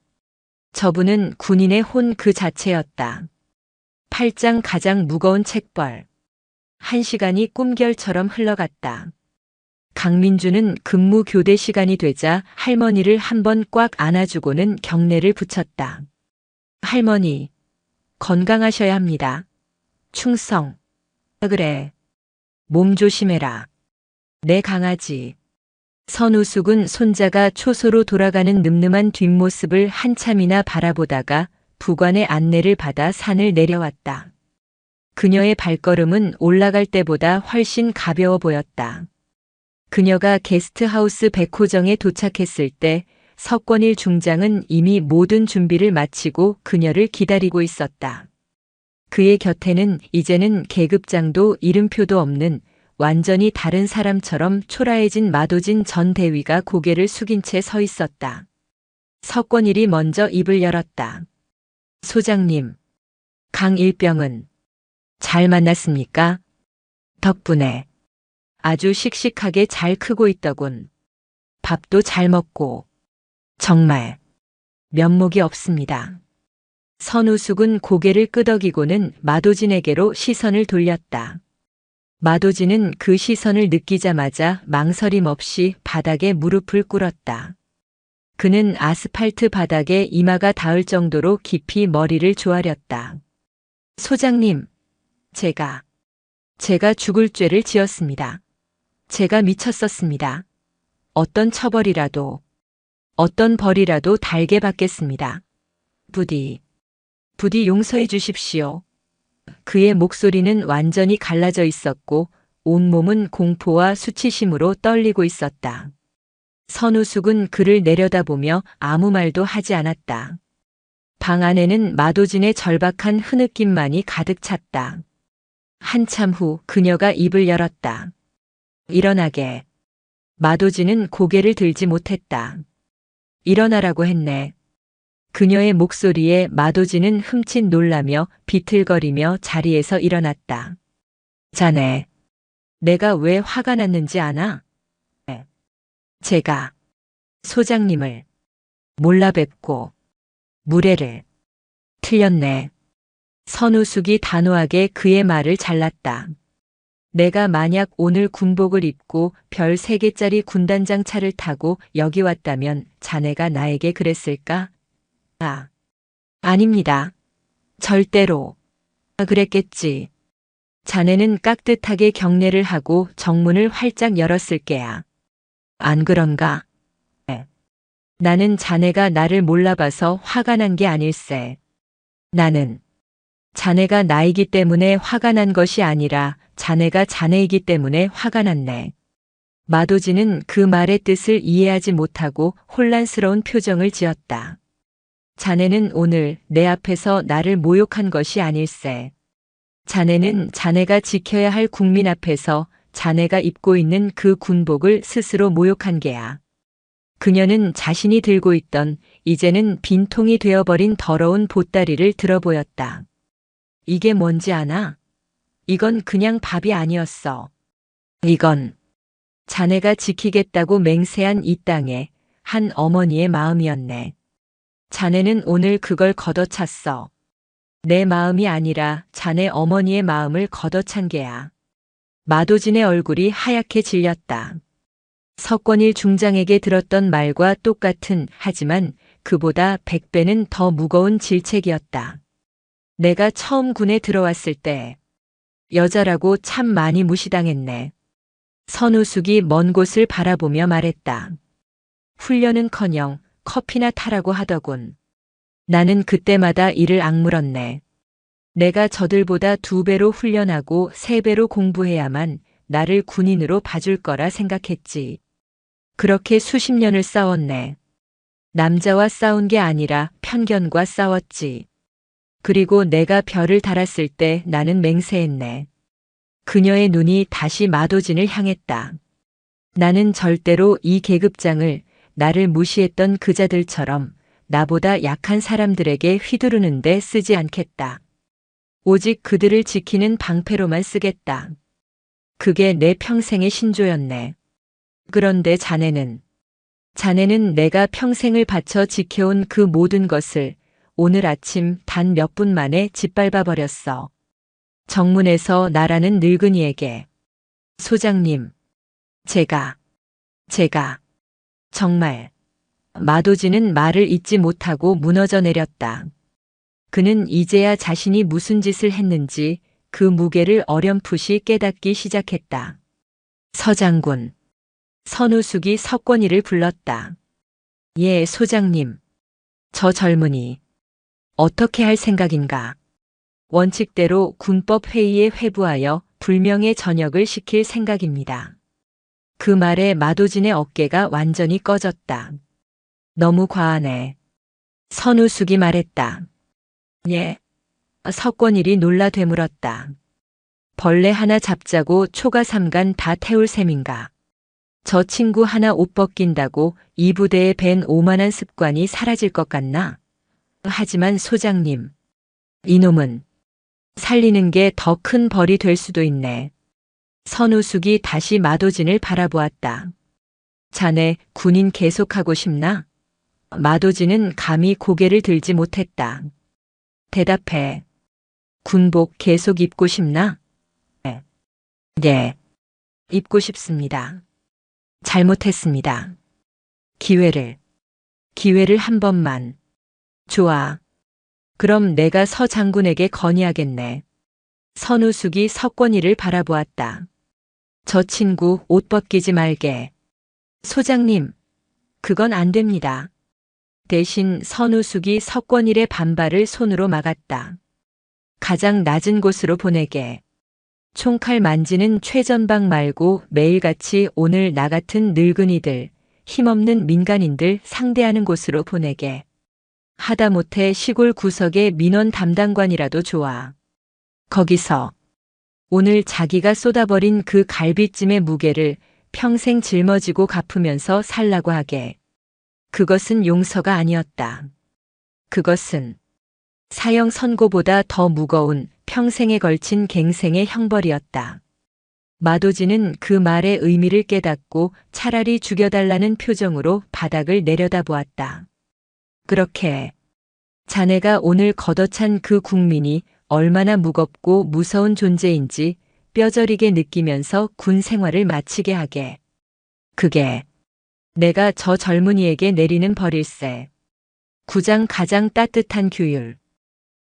저분은 군인의 혼 그 자체였다. 팔짱 가장 무거운 책벌. 1시간이 꿈결처럼 흘러갔다. 강민주는 근무 교대 시간이 되자 할머니를 한번 꽉 안아주고는 경례를 붙였다. 할머니, 건강하셔야 합니다. 충성. 그래. 몸 조심해라. 내 강아지. 선우숙은 손자가 초소로 돌아가는 늠름한 뒷모습을 한참이나 바라보다가 부관의 안내를 받아 산을 내려왔다. 그녀의 발걸음은 올라갈 때보다 훨씬 가벼워 보였다. 그녀가 게스트하우스 백호정에 도착했을 때 석권일 중장은 이미 모든 준비를 마치고 그녀를 기다리고 있었다. 그의 곁에는 이제는 계급장도 이름표도 없는 완전히 다른 사람처럼 초라해진 마도진 전 대위가 고개를 숙인 채 서 있었다. 석권일이 먼저 입을 열었다. 소장님, 강일병은 잘 만났습니까? 덕분에 아주 씩씩하게 잘 크고 있더군. 밥도 잘 먹고 정말 면목이 없습니다. 선우숙은 고개를 끄덕이고는 마도진에게로 시선을 돌렸다. 마도진은 그 시선을 느끼자마자 망설임 없이 바닥에 무릎을 꿇었다. 그는 아스팔트 바닥에 이마가 닿을 정도로 깊이 머리를 조아렸다. 소장님, 제가 죽을 죄를 지었습니다. 제가 미쳤었습니다. 어떤 처벌이라도, 어떤 벌이라도 달게 받겠습니다. 부디 용서해 주십시오. 그의 목소리는 완전히 갈라져 있었고 온몸은 공포와 수치심으로 떨리고 있었다. 선우숙은 그를 내려다보며 아무 말도 하지 않았다. 방 안에는 마도진의 절박한 흐느낌만이 가득 찼다. 한참 후 그녀가 입을 열었다. 일어나게. 마도진은 고개를 들지 못했다. 일어나라고 했네. 그녀의 목소리에 마도진은 흠칫 놀라며 비틀거리며 자리에서 일어났다. 자네, 내가 왜 화가 났는지 아나? 제가 소장님을 몰라 뵙고 무례를 틀렸네. 선우숙이 단호하게 그의 말을 잘랐다. 내가 만약 오늘 군복을 입고 별 3개짜리 군단장 차를 타고 여기 왔다면 자네가 나에게 그랬을까? 아닙니다. 절대로. 그랬겠지. 자네는 깍듯하게 경례를 하고 정문을 활짝 열었을 게야. 안 그런가? 나는 자네가 나를 몰라봐서 화가 난 게 아닐세. 나는 자네가 나이기 때문에 화가 난 것이 아니라 자네가 자네이기 때문에 화가 났네. 마도진은 그 말의 뜻을 이해하지 못하고 혼란스러운 표정을 지었다. 자네는 오늘 내 앞에서 나를 모욕한 것이 아닐세. 자네는 자네가 지켜야 할 국민 앞에서 자네가 입고 있는 그 군복을 스스로 모욕한 게야. 그녀는 자신이 들고 있던 이제는 빈통이 되어버린 더러운 보따리를 들어보였다. 이게 뭔지 아나? 이건 그냥 밥이 아니었어. 이건 자네가 지키겠다고 맹세한 이 땅의 한 어머니의 마음이었네. 자네는 오늘 그걸 걷어찼어. 내 마음이 아니라 자네 어머니의 마음을 걷어찬 게야. 마도진의 얼굴이 하얗게 질렸다. 석권일 중장에게 들었던 말과 똑같은 하지만 그보다 100배는 더 무거운 질책이었다. 내가 처음 군에 들어왔을 때 여자라고 참 많이 무시당했네. 선우숙이 먼 곳을 바라보며 말했다. 훈련은커녕 커피나 타라고 하더군. 나는 그때마다 이를 악물었네. 내가 저들보다 2배로 훈련하고 3배로 공부해야만 나를 군인으로 봐줄 거라 생각했지. 그렇게 수십 년을 싸웠네. 남자와 싸운 게 아니라 편견과 싸웠지. 그리고 내가 별을 달았을 때 나는 맹세했네. 그녀의 눈이 다시 마도진을 향했다. 나는 절대로 이 계급장을 나를 무시했던 그자들처럼 나보다 약한 사람들에게 휘두르는데 쓰지 않겠다. 오직 그들을 지키는 방패로만 쓰겠다. 그게 내 평생의 신조였네. 그런데 자네는 내가 평생을 바쳐 지켜온 그 모든 것을 오늘 아침 단 몇 분 만에 짓밟아 버렸어. 정문에서 나라는 늙은이에게. 소장님, 제가 정말. 마도진은 말을 잇지 못하고 무너져 내렸다. 그는 이제야 자신이 무슨 짓을 했는지 그 무게를 어렴풋이 깨닫기 시작했다. 서장군. 선우숙이 석권이를 불렀다. 예, 소장님. 저 젊은이. 어떻게 할 생각인가? 원칙대로 군법 회의에 회부하여 불명예 전역을 시킬 생각입니다. 그 말에 마도진의 어깨가 완전히 꺼졌다. 너무 과하네. 선우숙이 말했다. 예. 석권일이 놀라 되물었다. 벌레 하나 잡자고 초가 삼간 다 태울 셈인가. 저 친구 하나 옷 벗긴다고 이 부대에 밴 오만한 습관이 사라질 것 같나? 하지만 소장님, 이놈은 살리는 게 더 큰 벌이 될 수도 있네. 선우숙이 다시 마도진을 바라보았다. 자네 군인 계속하고 싶나? 마도진은 감히 고개를 들지 못했다. 대답해. 군복 계속 입고 싶나? 네. 입고 싶습니다. 잘못했습니다. 기회를 한 번만. 좋아. 그럼 내가 서 장군에게 건의하겠네. 선우숙이 석권이를 바라보았다. 저 친구 옷 벗기지 말게. 소장님, 그건 안 됩니다. 대신 선우숙이 석권일의 반발을 손으로 막았다. 가장 낮은 곳으로 보내게. 총칼 만지는 최전방 말고 매일같이 오늘 나 같은 늙은이들, 힘없는 민간인들 상대하는 곳으로 보내게. 하다못해 시골 구석의 민원 담당관이라도 좋아. 거기서 오늘 자기가 쏟아버린 그 갈비찜의 무게를 평생 짊어지고 갚으면서 살라고 하게. 그것은 용서가 아니었다. 그것은 사형 선고보다 더 무거운 평생에 걸친 갱생의 형벌이었다. 마도진은 그 말의 의미를 깨닫고 차라리 죽여달라는 표정으로 바닥을 내려다보았다. 그렇게 자네가 오늘 걷어찬 그 국민이 얼마나 무겁고 무서운 존재인지 뼈저리게 느끼면서 군 생활을 마치게 하게. 그게 내가 저 젊은이에게 내리는 벌일세. 구장 가장 따뜻한 규율.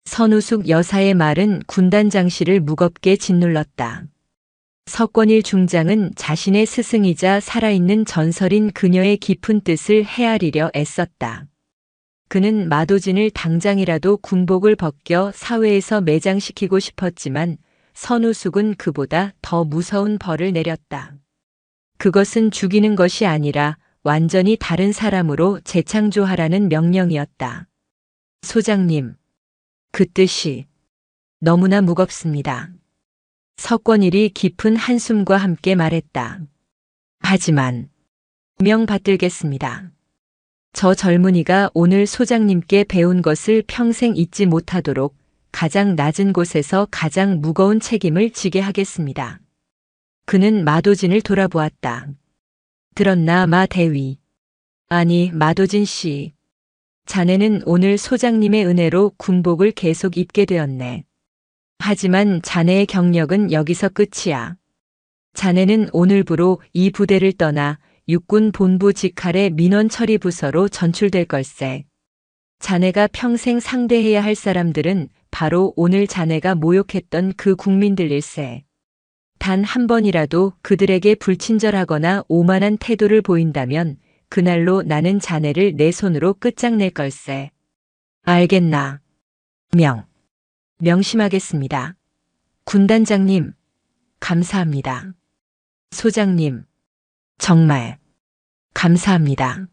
선우숙 여사의 말은 군단 장실을 무겁게 짓눌렀다. 석권일 중장은 자신의 스승이자 살아있는 전설인 그녀의 깊은 뜻을 헤아리려 애썼다. 그는 마도진을 당장이라도 군복을 벗겨 사회에서 매장시키고 싶었지만 선우숙은 그보다 더 무서운 벌을 내렸다. 그것은 죽이는 것이 아니라 완전히 다른 사람으로 재창조하라는 명령이었다. 소장님, 그 뜻이 너무나 무겁습니다. 석권일이 깊은 한숨과 함께 말했다. 하지만 명받들겠습니다. 저 젊은이가 오늘 소장님께 배운 것을 평생 잊지 못하도록 가장 낮은 곳에서 가장 무거운 책임을 지게 하겠습니다. 그는 마도진을 돌아보았다. 들었나 마 대위. 아니 마도진 씨. 자네는 오늘 소장님의 은혜로 군복을 계속 입게 되었네. 하지만 자네의 경력은 여기서 끝이야. 자네는 오늘부로 이 부대를 떠나 육군 본부 직할의 민원 처리 부서로 전출될 걸세. 자네가 평생 상대해야 할 사람들은 바로 오늘 자네가 모욕했던 그 국민들일세. 단 한 번이라도 그들에게 불친절하거나 오만한 태도를 보인다면 그날로 나는 자네를 내 손으로 끝장낼 걸세. 알겠나? 명심하겠습니다. 군단장님, 감사합니다. 소장님, 정말 감사합니다.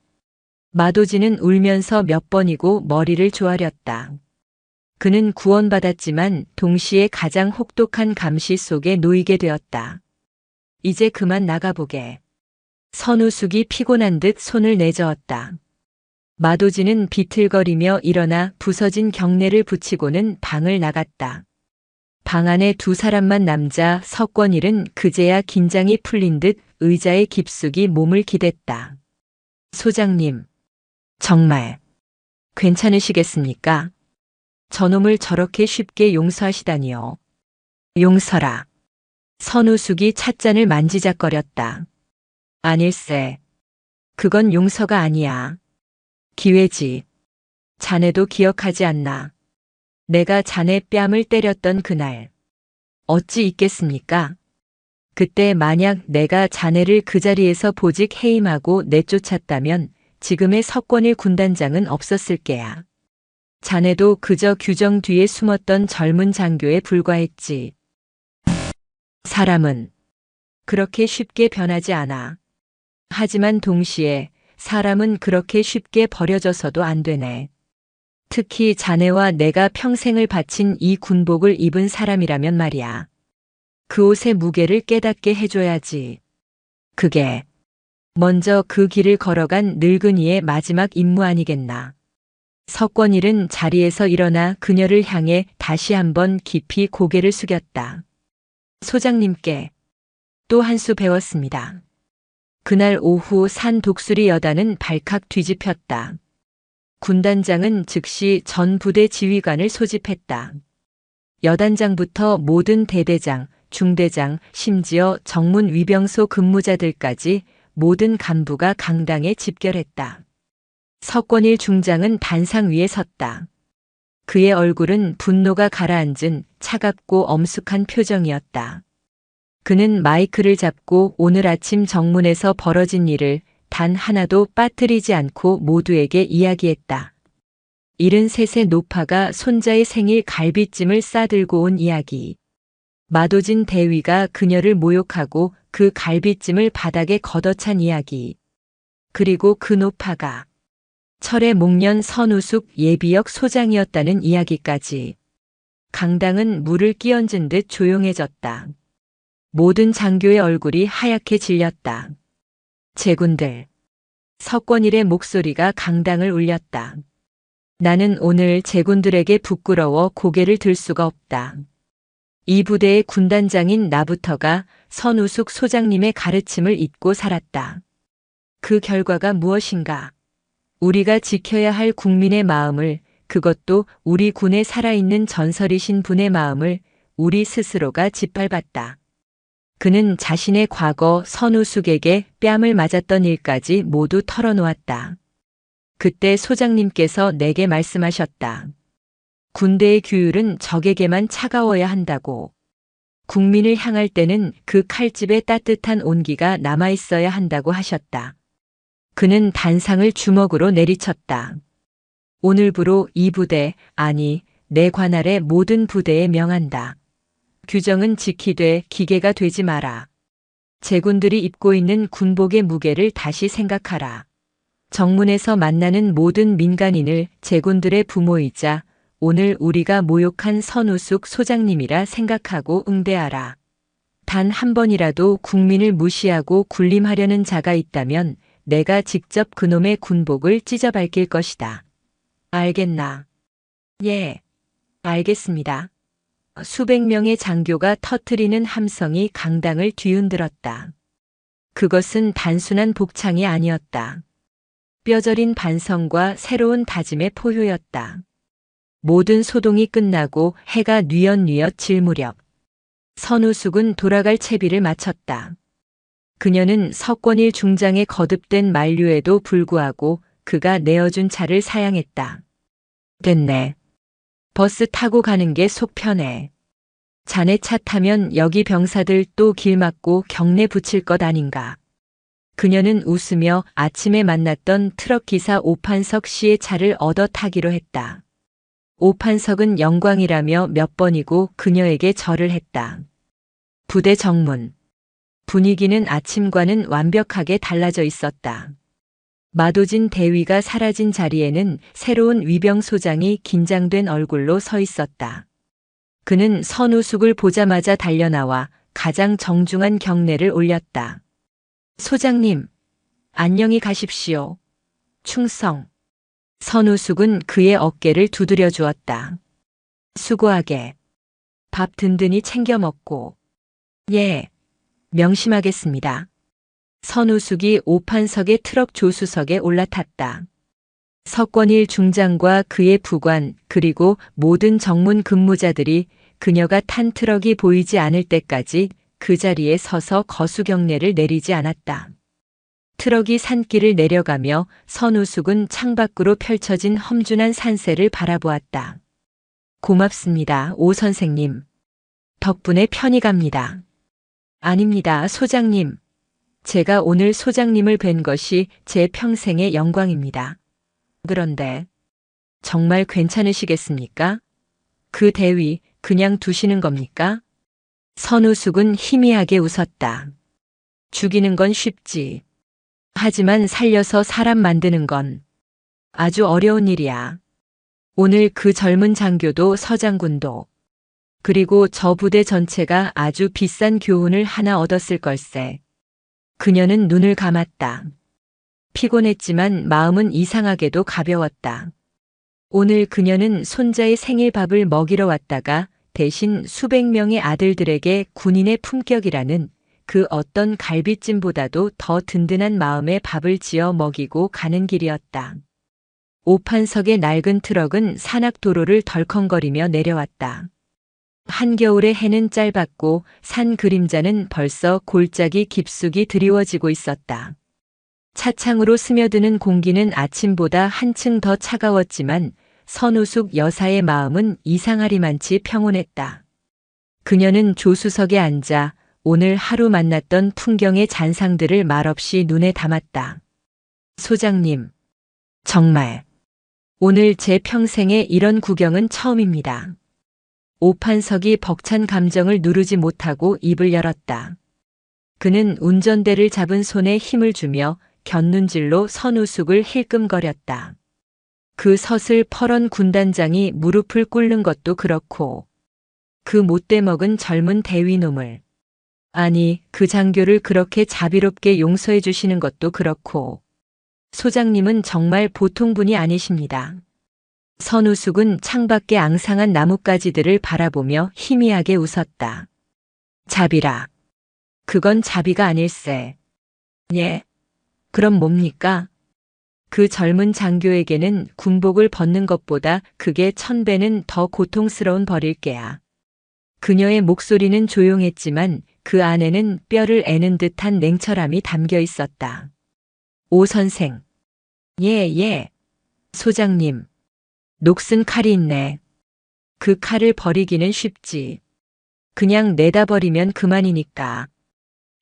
마도진은 울면서 몇 번이고 머리를 조아렸다. 그는 구원받았지만 동시에 가장 혹독한 감시 속에 놓이게 되었다. 이제 그만 나가보게. 선우숙이 피곤한 듯 손을 내저었다. 마도진은 비틀거리며 일어나 부서진 경례를 붙이고는 방을 나갔다. 방 안에 두 사람만 남자 석권일은 그제야 긴장이 풀린 듯 의자에 깊숙이 몸을 기댔다. 소장님, 정말 괜찮으시겠습니까? 저놈을 저렇게 쉽게 용서하시다니요. 용서라. 선우숙이 찻잔을 만지작거렸다. 아닐세. 그건 용서가 아니야. 기회지. 자네도 기억하지 않나. 내가 자네 뺨을 때렸던 그날. 어찌 있겠습니까? 그때 만약 내가 자네를 그 자리에서 보직 해임하고 내쫓았다면 지금의 석권일 군단장은 없었을 게야. 자네도 그저 규정 뒤에 숨었던 젊은 장교에 불과했지. 사람은 그렇게 쉽게 변하지 않아. 하지만 동시에 사람은 그렇게 쉽게 버려져서도 안 되네. 특히 자네와 내가 평생을 바친 이 군복을 입은 사람이라면 말이야. 그 옷의 무게를 깨닫게 해줘야지. 그게 먼저 그 길을 걸어간 늙은이의 마지막 임무 아니겠나. 석권일은 자리에서 일어나 그녀를 향해 다시 한번 깊이 고개를 숙였다. 소장님께 또 한 수 배웠습니다. 그날 오후 산 독수리 여단은 발칵 뒤집혔다. 군단장은 즉시 전 부대 지휘관을 소집했다. 여단장부터 모든 대대장, 중대장, 심지어 정문 위병소 근무자들까지 모든 간부가 강당에 집결했다. 석권일 중장은 단상 위에 섰다. 그의 얼굴은 분노가 가라앉은 차갑고 엄숙한 표정이었다. 그는 마이크를 잡고 오늘 아침 정문에서 벌어진 일을 단 하나도 빠뜨리지 않고 모두에게 이야기했다. 73세 노파가 손자의 생일 갈비찜을 싸들고 온 이야기. 마도진 대위가 그녀를 모욕하고 그 갈비찜을 바닥에 걷어찬 이야기. 그리고 그 노파가 철의 목련 선우숙 예비역 소장이었다는 이야기까지. 강당은 물을 끼얹은 듯 조용해졌다. 모든 장교의 얼굴이 하얗게 질렸다. 제군들. 석권일의 목소리가 강당을 울렸다. 나는 오늘 제군들에게 부끄러워 고개를 들 수가 없다. 이 부대의 군단장인 나부터가 선우숙 소장님의 가르침을 잊고 살았다. 그 결과가 무엇인가? 우리가 지켜야 할 국민의 마음을, 그것도 우리 군에 살아있는 전설이신 분의 마음을 우리 스스로가 짓밟았다. 그는 자신의 과거 선우숙에게 뺨을 맞았던 일까지 모두 털어놓았다. 그때 소장님께서 내게 말씀하셨다. 군대의 규율은 적에게만 차가워야 한다고. 국민을 향할 때는 그 칼집에 따뜻한 온기가 남아있어야 한다고 하셨다. 그는 단상을 주먹으로 내리쳤다. 오늘부로 이 부대, 아니 내 관할의 모든 부대에 명한다. 규정은 지키되 기계가 되지 마라. 제군들이 입고 있는 군복의 무게를 다시 생각하라. 정문에서 만나는 모든 민간인을 제군들의 부모이자 오늘 우리가 모욕한 선우숙 소장님이라 생각하고 응대하라. 단 한 번이라도 국민을 무시하고 군림하려는 자가 있다면 내가 직접 그놈의 군복을 찢어밟힐 것이다. 알겠나? 예, 알겠습니다. 수백 명의 장교가 터뜨리는 함성이 강당을 뒤흔들었다. 그것은 단순한 복창이 아니었다. 뼈저린 반성과 새로운 다짐의 포효였다. 모든 소동이 끝나고 해가 뉘엿뉘엿 질 무렵 선우숙은 돌아갈 채비를 마쳤다. 그녀는 석권일 중장의 거듭된 만류에도 불구하고 그가 내어준 차를 사양했다. 됐네. 버스 타고 가는 게 속 편해. 자네 차 타면 여기 병사들 또 길 막고 경례 붙일 것 아닌가. 그녀는 웃으며 아침에 만났던 트럭 기사 오판석 씨의 차를 얻어 타기로 했다. 오판석은 영광이라며 몇 번이고 그녀에게 절을 했다. 부대 정문. 분위기는 아침과는 완벽하게 달라져 있었다. 마도진 대위가 사라진 자리에는 새로운 위병소장이 긴장된 얼굴로 서 있었다. 그는 선우숙을 보자마자 달려나와 가장 정중한 경례를 올렸다. 소장님, 안녕히 가십시오. 충성. 선우숙은 그의 어깨를 두드려 주었다. 수고하게. 밥 든든히 챙겨 먹고. 예, 명심하겠습니다. 선우숙이 오판석의 트럭 조수석에 올라탔다. 석권일 중장과 그의 부관 그리고 모든 정문 근무자들이 그녀가 탄 트럭이 보이지 않을 때까지 그 자리에 서서 거수경례를 내리지 않았다. 트럭이 산길을 내려가며 선우숙은 창밖으로 펼쳐진 험준한 산세를 바라보았다. 고맙습니다, 오 선생님. 덕분에 편히 갑니다. 아닙니다, 소장님. 제가 오늘 소장님을 뵌 것이 제 평생의 영광입니다. 그런데 정말 괜찮으시겠습니까? 그 대위 그냥 두시는 겁니까? 선우숙은 희미하게 웃었다. 죽이는 건 쉽지. 하지만 살려서 사람 만드는 건 아주 어려운 일이야. 오늘 그 젊은 장교도 서장군도 그리고 저 부대 전체가 아주 비싼 교훈을 하나 얻었을 걸세. 그녀는 눈을 감았다. 피곤했지만 마음은 이상하게도 가벼웠다. 오늘 그녀는 손자의 생일밥을 먹이러 왔다가 대신 수백 명의 아들들에게 군인의 품격이라는 그 어떤 갈비찜보다도 더 든든한 마음의 밥을 지어 먹이고 가는 길이었다. 오판석의 낡은 트럭은 산악도로를 덜컹거리며 내려왔다. 한겨울의 해는 짧았고 산 그림자는 벌써 골짜기 깊숙이 드리워지고 있었다. 차창으로 스며드는 공기는 아침보다 한층 더 차가웠지만 선우숙 여사의 마음은 이상하리만치 평온했다. 그녀는 조수석에 앉아 오늘 하루 만났던 풍경의 잔상들을 말없이 눈에 담았다. 소장님, 정말 오늘 제 평생에 이런 구경은 처음입니다. 오판석이 벅찬 감정을 누르지 못하고 입을 열었다. 그는 운전대를 잡은 손에 힘을 주며 곁눈질로 선우숙을 힐끔거렸다. 그 서슬 퍼런 군단장이 무릎을 꿇는 것도 그렇고 그 못돼 먹은 젊은 대위놈을 아니 그 장교를 그렇게 자비롭게 용서해 주시는 것도 그렇고 소장님은 정말 보통 분이 아니십니다. 선우숙은 창밖의 앙상한 나뭇가지들을 바라보며 희미하게 웃었다. 자비라. 그건 자비가 아닐세. 예. 그럼 뭡니까? 그 젊은 장교에게는 군복을 벗는 것보다 그게 1000배는 더 고통스러운 벌일게야. 그녀의 목소리는 조용했지만 그 안에는 뼈를 애는 듯한 냉철함이 담겨 있었다. 오 선생. 예. 소장님. 녹슨 칼이 있네. 그 칼을 버리기는 쉽지. 그냥 내다 버리면 그만이니까.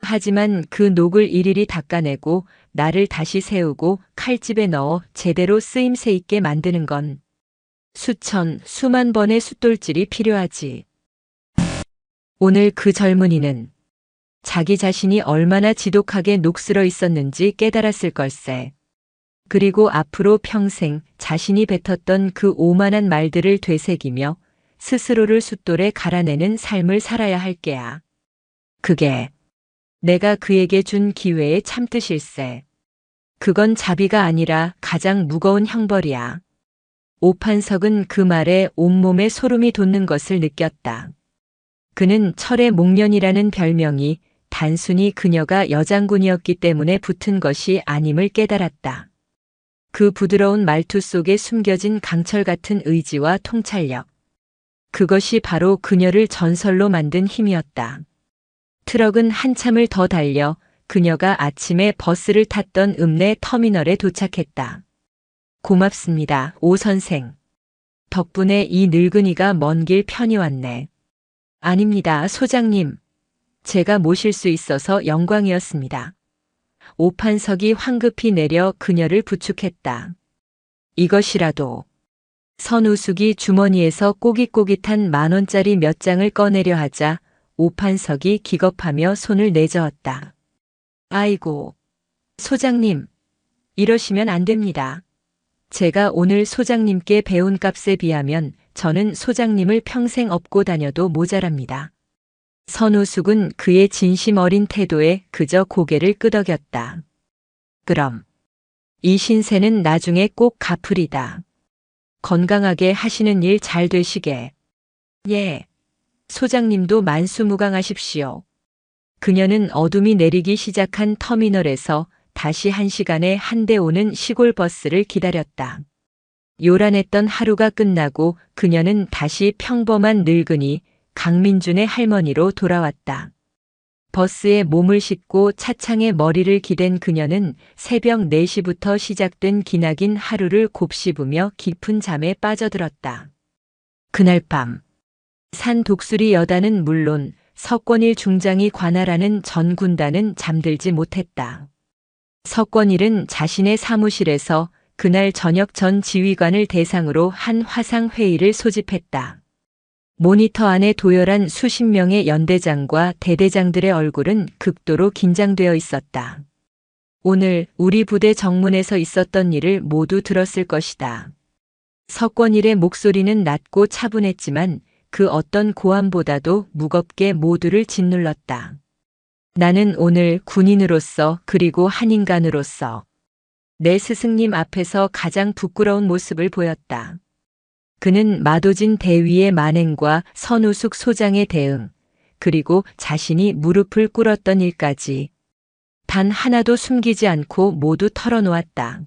하지만 그 녹을 일일이 닦아내고 나를 다시 세우고 칼집에 넣어 제대로 쓰임새 있게 만드는 건 수만 번의 숫돌질이 필요하지. 오늘 그 젊은이는 자기 자신이 얼마나 지독하게 녹슬어 있었는지 깨달았을 걸세. 그리고 앞으로 평생 자신이 뱉었던 그 오만한 말들을 되새기며 스스로를 숫돌에 갈아내는 삶을 살아야 할 게야. 그게 내가 그에게 준 기회의 참뜻일세. 그건 자비가 아니라 가장 무거운 형벌이야. 오판석은 그 말에 온몸에 소름이 돋는 것을 느꼈다. 그는 철의 목련이라는 별명이 단순히 그녀가 여장군이었기 때문에 붙은 것이 아님을 깨달았다. 그 부드러운 말투 속에 숨겨진 강철 같은 의지와 통찰력. 그것이 바로 그녀를 전설로 만든 힘이었다. 트럭은 한참을 더 달려 그녀가 아침에 버스를 탔던 읍내 터미널에 도착했다. 고맙습니다, 오 선생. 덕분에 이 늙은이가 먼 길 편히 왔네. 아닙니다, 소장님. 제가 모실 수 있어서 영광이었습니다. 오판석이 황급히 내려 그녀를 부축했다. 이것이라도. 선우숙이 주머니에서 꼬깃꼬깃한 10,000원짜리 몇 장을 꺼내려 하자 오판석이 기겁하며 손을 내저었다. 아이고, 소장님, 이러시면 안 됩니다. 제가 오늘 소장님께 배운 값에 비하면 저는 소장님을 평생 업고 다녀도 모자랍니다. 선우숙은 그의 진심 어린 태도에 그저 고개를 끄덕였다. 그럼 이 신세는 나중에 꼭 갚으리다. 건강하게 하시는 일 잘 되시게. 예. 소장님도 만수무강하십시오. 그녀는 어둠이 내리기 시작한 터미널에서 다시 1시간에 한 대 오는 시골 버스를 기다렸다. 요란했던 하루가 끝나고 그녀는 다시 평범한 늙은이 강민준의 할머니로 돌아왔다. 버스에 몸을 싣고 차창에 머리를 기댄 그녀는 새벽 4시부터 시작된 기나긴 하루를 곱씹으며 깊은 잠에 빠져들었다. 그날 밤, 산 독수리 여단은 물론 석권일 중장이 관할하는 전 군단은 잠들지 못했다. 석권일은 자신의 사무실에서 그날 저녁 전 지휘관을 대상으로 한 화상회의를 소집했다. 모니터 안에 도열한 수십 명의 연대장과 대대장들의 얼굴은 극도로 긴장되어 있었다. 오늘 우리 부대 정문에서 있었던 일을 모두 들었을 것이다. 석권일의 목소리는 낮고 차분했지만 그 어떤 고함보다도 무겁게 모두를 짓눌렀다. 나는 오늘 군인으로서 그리고 한 인간으로서 내 스승님 앞에서 가장 부끄러운 모습을 보였다. 그는 마도진 대위의 만행과 선우숙 소장의 대응, 그리고 자신이 무릎을 꿇었던 일까지 단 하나도 숨기지 않고 모두 털어놓았다.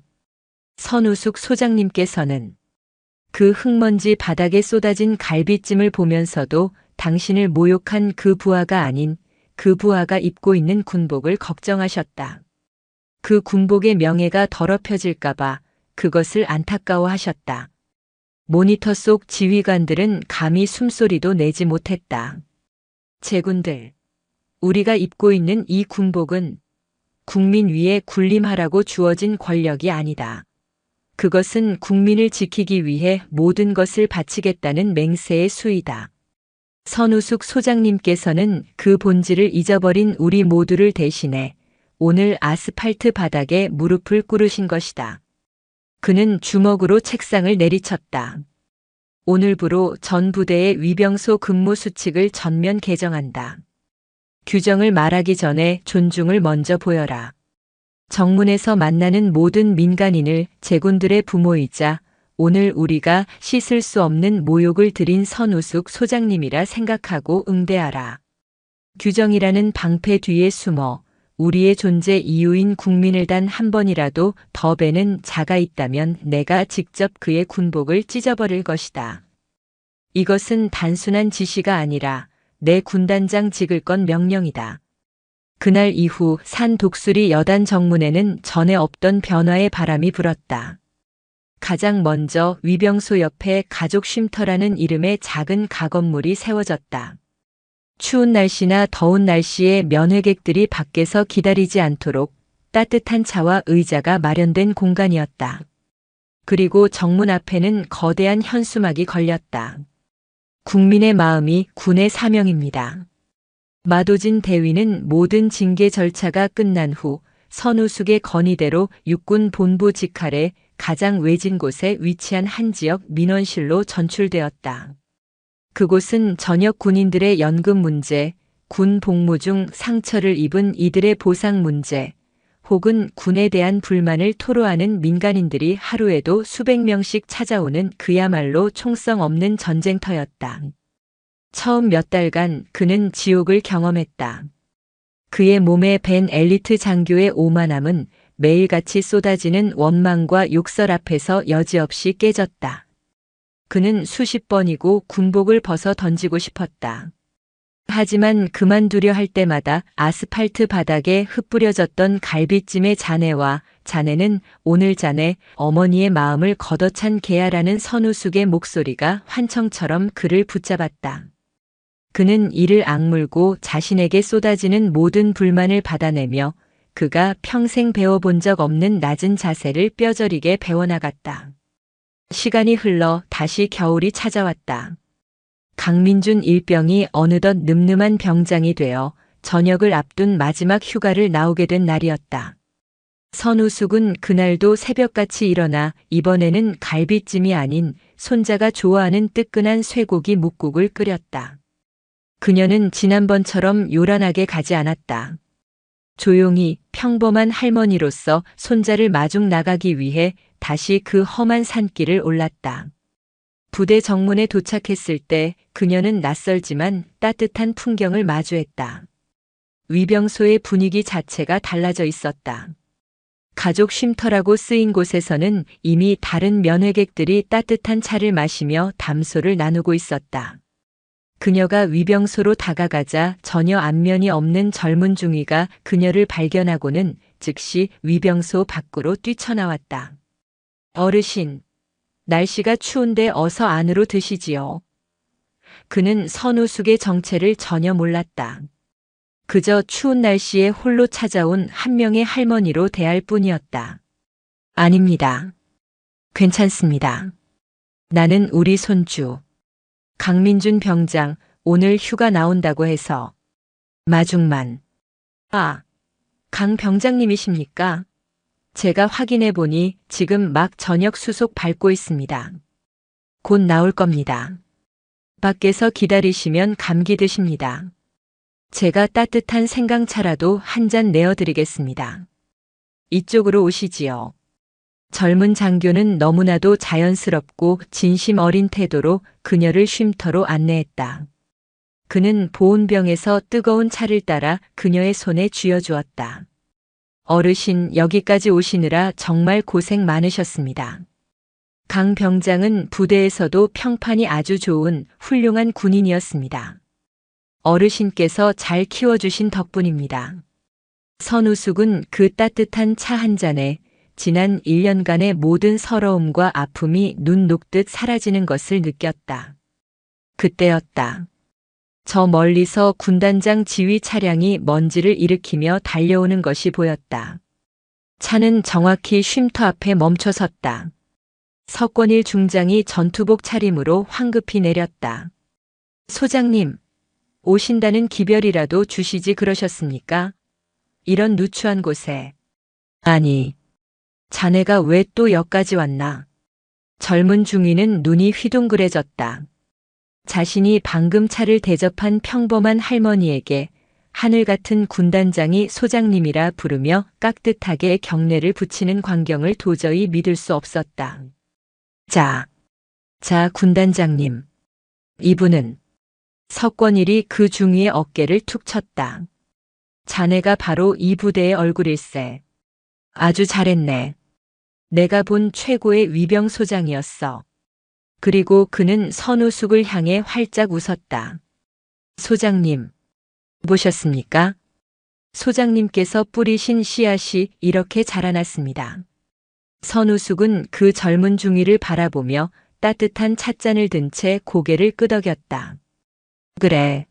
선우숙 소장님께서는 그 흙먼지 바닥에 쏟아진 갈비찜을 보면서도 당신을 모욕한 그 부하가 아닌 그 부하가 입고 있는 군복을 걱정하셨다. 그 군복의 명예가 더럽혀질까봐 그것을 안타까워하셨다. 모니터 속 지휘관들은 감히 숨소리도 내지 못했다. 제군들, 우리가 입고 있는 이 군복은 국민 위에 군림하라고 주어진 권력이 아니다. 그것은 국민을 지키기 위해 모든 것을 바치겠다는 맹세의 수이다. 선우숙 소장님께서는 그 본질을 잊어버린 우리 모두를 대신해 오늘 아스팔트 바닥에 무릎을 꿇으신 것이다. 그는 주먹으로 책상을 내리쳤다. 오늘부로 전 부대의 위병소 근무 수칙을 전면 개정한다. 규정을 말하기 전에 존중을 먼저 보여라. 정문에서 만나는 모든 민간인을 제군들의 부모이자 오늘 우리가 씻을 수 없는 모욕을 드린 선우숙 소장님이라 생각하고 응대하라. 규정이라는 방패 뒤에 숨어 우리의 존재 이유인 국민을 단 한 번이라도 더 베는 자가 있다면 내가 직접 그의 군복을 찢어버릴 것이다. 이것은 단순한 지시가 아니라 내 군단장 직을 건 명령이다. 그날 이후 산 독수리 여단 정문에는 전에 없던 변화의 바람이 불었다. 가장 먼저 위병소 옆에 가족 쉼터라는 이름의 작은 가건물이 세워졌다. 추운 날씨나 더운 날씨에 면회객들이 밖에서 기다리지 않도록 따뜻한 차와 의자가 마련된 공간이었다. 그리고 정문 앞에는 거대한 현수막이 걸렸다. 국민의 마음이 군의 사명입니다. 마도진 대위는 모든 징계 절차가 끝난 후 선우숙의 건의대로 육군 본부 직할에 가장 외진 곳에 위치한 한 지역 민원실로 전출되었다. 그곳은 전역 군인들의 연금 문제, 군 복무 중 상처를 입은 이들의 보상 문제, 혹은 군에 대한 불만을 토로하는 민간인들이 하루에도 수백 명씩 찾아오는 그야말로 총성 없는 전쟁터였다. 처음 몇 달간 그는 지옥을 경험했다. 그의 몸에 밴 엘리트 장교의 오만함은 매일같이 쏟아지는 원망과 욕설 앞에서 여지없이 깨졌다. 그는 수십 번이고 군복을 벗어 던지고 싶었다. 하지만 그만두려 할 때마다 아스팔트 바닥에 흩뿌려졌던 갈비찜의 잔해와 자네는 오늘 자네 어머니의 마음을 걷어찬 개야라는 선우숙의 목소리가 환청처럼 그를 붙잡았다. 그는 이를 악물고 자신에게 쏟아지는 모든 불만을 받아내며 그가 평생 배워본 적 없는 낮은 자세를 뼈저리게 배워나갔다. 시간이 흘러 다시 겨울이 찾아왔다. 강민준 일병이 어느덧 늠름한 병장이 되어 전역을 앞둔 마지막 휴가를 나오게 된 날이었다. 선우숙은 그날도 새벽같이 일어나 이번에는 갈비찜이 아닌 손자가 좋아하는 뜨끈한 쇠고기 묵국을 끓였다. 그녀는 지난번처럼 요란하게 가지 않았다. 조용히 평범한 할머니로서 손자를 마중 나가기 위해 다시 그 험한 산길을 올랐다. 부대 정문에 도착했을 때 그녀는 낯설지만 따뜻한 풍경을 마주했다. 위병소의 분위기 자체가 달라져 있었다. 가족 쉼터라고 쓰인 곳에서는 이미 다른 면회객들이 따뜻한 차를 마시며 담소를 나누고 있었다. 그녀가 위병소로 다가가자 전혀 안면이 없는 젊은 중위가 그녀를 발견하고는 즉시 위병소 밖으로 뛰쳐나왔다. 어르신, 날씨가 추운데 어서 안으로 드시지요. 그는 선우숙의 정체를 전혀 몰랐다. 그저 추운 날씨에 홀로 찾아온 한 명의 할머니로 대할 뿐이었다. 아닙니다. 괜찮습니다. 나는 우리 손주. 강민준 병장, 오늘 휴가 나온다고 해서. 마중만. 아, 강 병장님이십니까? 제가 확인해 보니 지금 막 저녁 수속 밟고 있습니다. 곧 나올 겁니다. 밖에서 기다리시면 감기 드십니다. 제가 따뜻한 생강차라도 한 잔 내어드리겠습니다. 이쪽으로 오시지요. 젊은 장교는 너무나도 자연스럽고 진심 어린 태도로 그녀를 쉼터로 안내했다. 그는 보온병에서 뜨거운 차를 따라 그녀의 손에 쥐어주었다. 어르신, 여기까지 오시느라 정말 고생 많으셨습니다. 강 병장은 부대에서도 평판이 아주 좋은 훌륭한 군인이었습니다. 어르신께서 잘 키워주신 덕분입니다. 선우숙은 그 따뜻한 차 한 잔에 지난 1년간의 모든 서러움과 아픔이 눈 녹듯 사라지는 것을 느꼈다. 그때였다. 저 멀리서 군단장 지휘 차량이 먼지를 일으키며 달려오는 것이 보였다. 차는 정확히 쉼터 앞에 멈춰섰다. 석권일 중장이 전투복 차림으로 황급히 내렸다. 소장님, 오신다는 기별이라도 주시지 그러셨습니까? 이런 누추한 곳에. 아니, 자네가 왜 또 여기까지 왔나? 젊은 중위는 눈이 휘둥그레졌다. 자신이 방금 차를 대접한 평범한 할머니에게 하늘 같은 군단장이 소장님이라 부르며 깍듯하게 경례를 붙이는 광경을 도저히 믿을 수 없었다. 자, 군단장님. 이분은 석권일이 그 중위의 어깨를 툭 쳤다. 자네가 바로 이 부대의 얼굴일세. 아주 잘했네. 내가 본 최고의 위병 소장이었어. 그리고 그는 선우숙을 향해 활짝 웃었다. 소장님, 보셨습니까? 소장님께서 뿌리신 씨앗이 이렇게 자라났습니다. 선우숙은 그 젊은 중위를 바라보며 따뜻한 찻잔을 든 채 고개를 끄덕였다. 그래,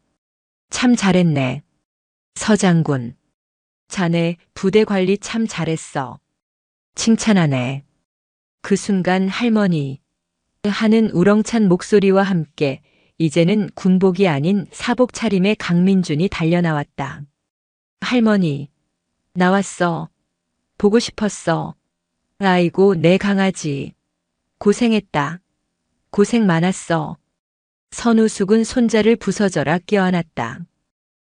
참 잘했네. 서장군, 자네 부대 관리 참 잘했어. 칭찬하네. 그 순간 할머니 하는 우렁찬 목소리와 함께 이제는 군복이 아닌 사복 차림의 강민준이 달려나왔다. 할머니, 나왔어. 보고 싶었어. 아이고, 내 강아지. 고생했다. 고생 많았어. 선우숙은 손자를 부서져라 껴안았다.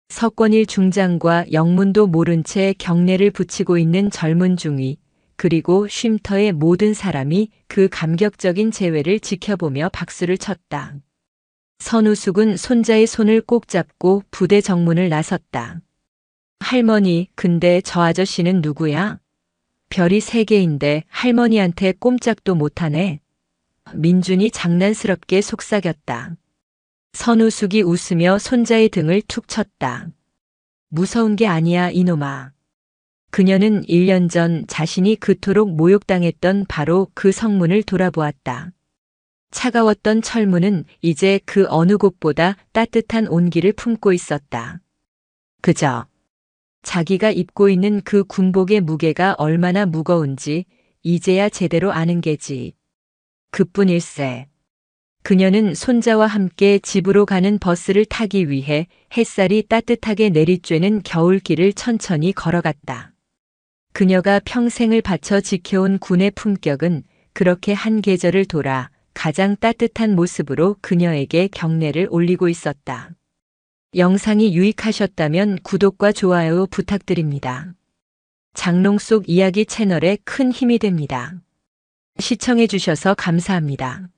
석권일 중장과 영문도 모른 채 경례를 붙이고 있는 젊은 중위, 그리고 쉼터의 모든 사람이 그 감격적인 재회를 지켜보며 박수를 쳤다. 선우숙은 손자의 손을 꼭 잡고 부대 정문을 나섰다. 할머니, 근데 저 아저씨는 누구야? 별이 3개인데 할머니한테 꼼짝도 못하네. 민준이 장난스럽게 속삭였다. 선우숙이 웃으며 손자의 등을 툭 쳤다. 무서운 게 아니야, 이놈아. 그녀는 1년 전 자신이 그토록 모욕당했던 바로 그 성문을 돌아보았다. 차가웠던 철문은 이제 그 어느 곳보다 따뜻한 온기를 품고 있었다. 그저 자기가 입고 있는 그 군복의 무게가 얼마나 무거운지 이제야 제대로 아는 게지. 그뿐일세. 그녀는 손자와 함께 집으로 가는 버스를 타기 위해 햇살이 따뜻하게 내리쬐는 겨울길을 천천히 걸어갔다. 그녀가 평생을 바쳐 지켜온 군의 품격은 그렇게 한 계절을 돌아 가장 따뜻한 모습으로 그녀에게 경례를 올리고 있었다. 영상이 유익하셨다면 구독과 좋아요 부탁드립니다. 장롱 속 이야기 채널에 큰 힘이 됩니다. 시청해 주셔서 감사합니다.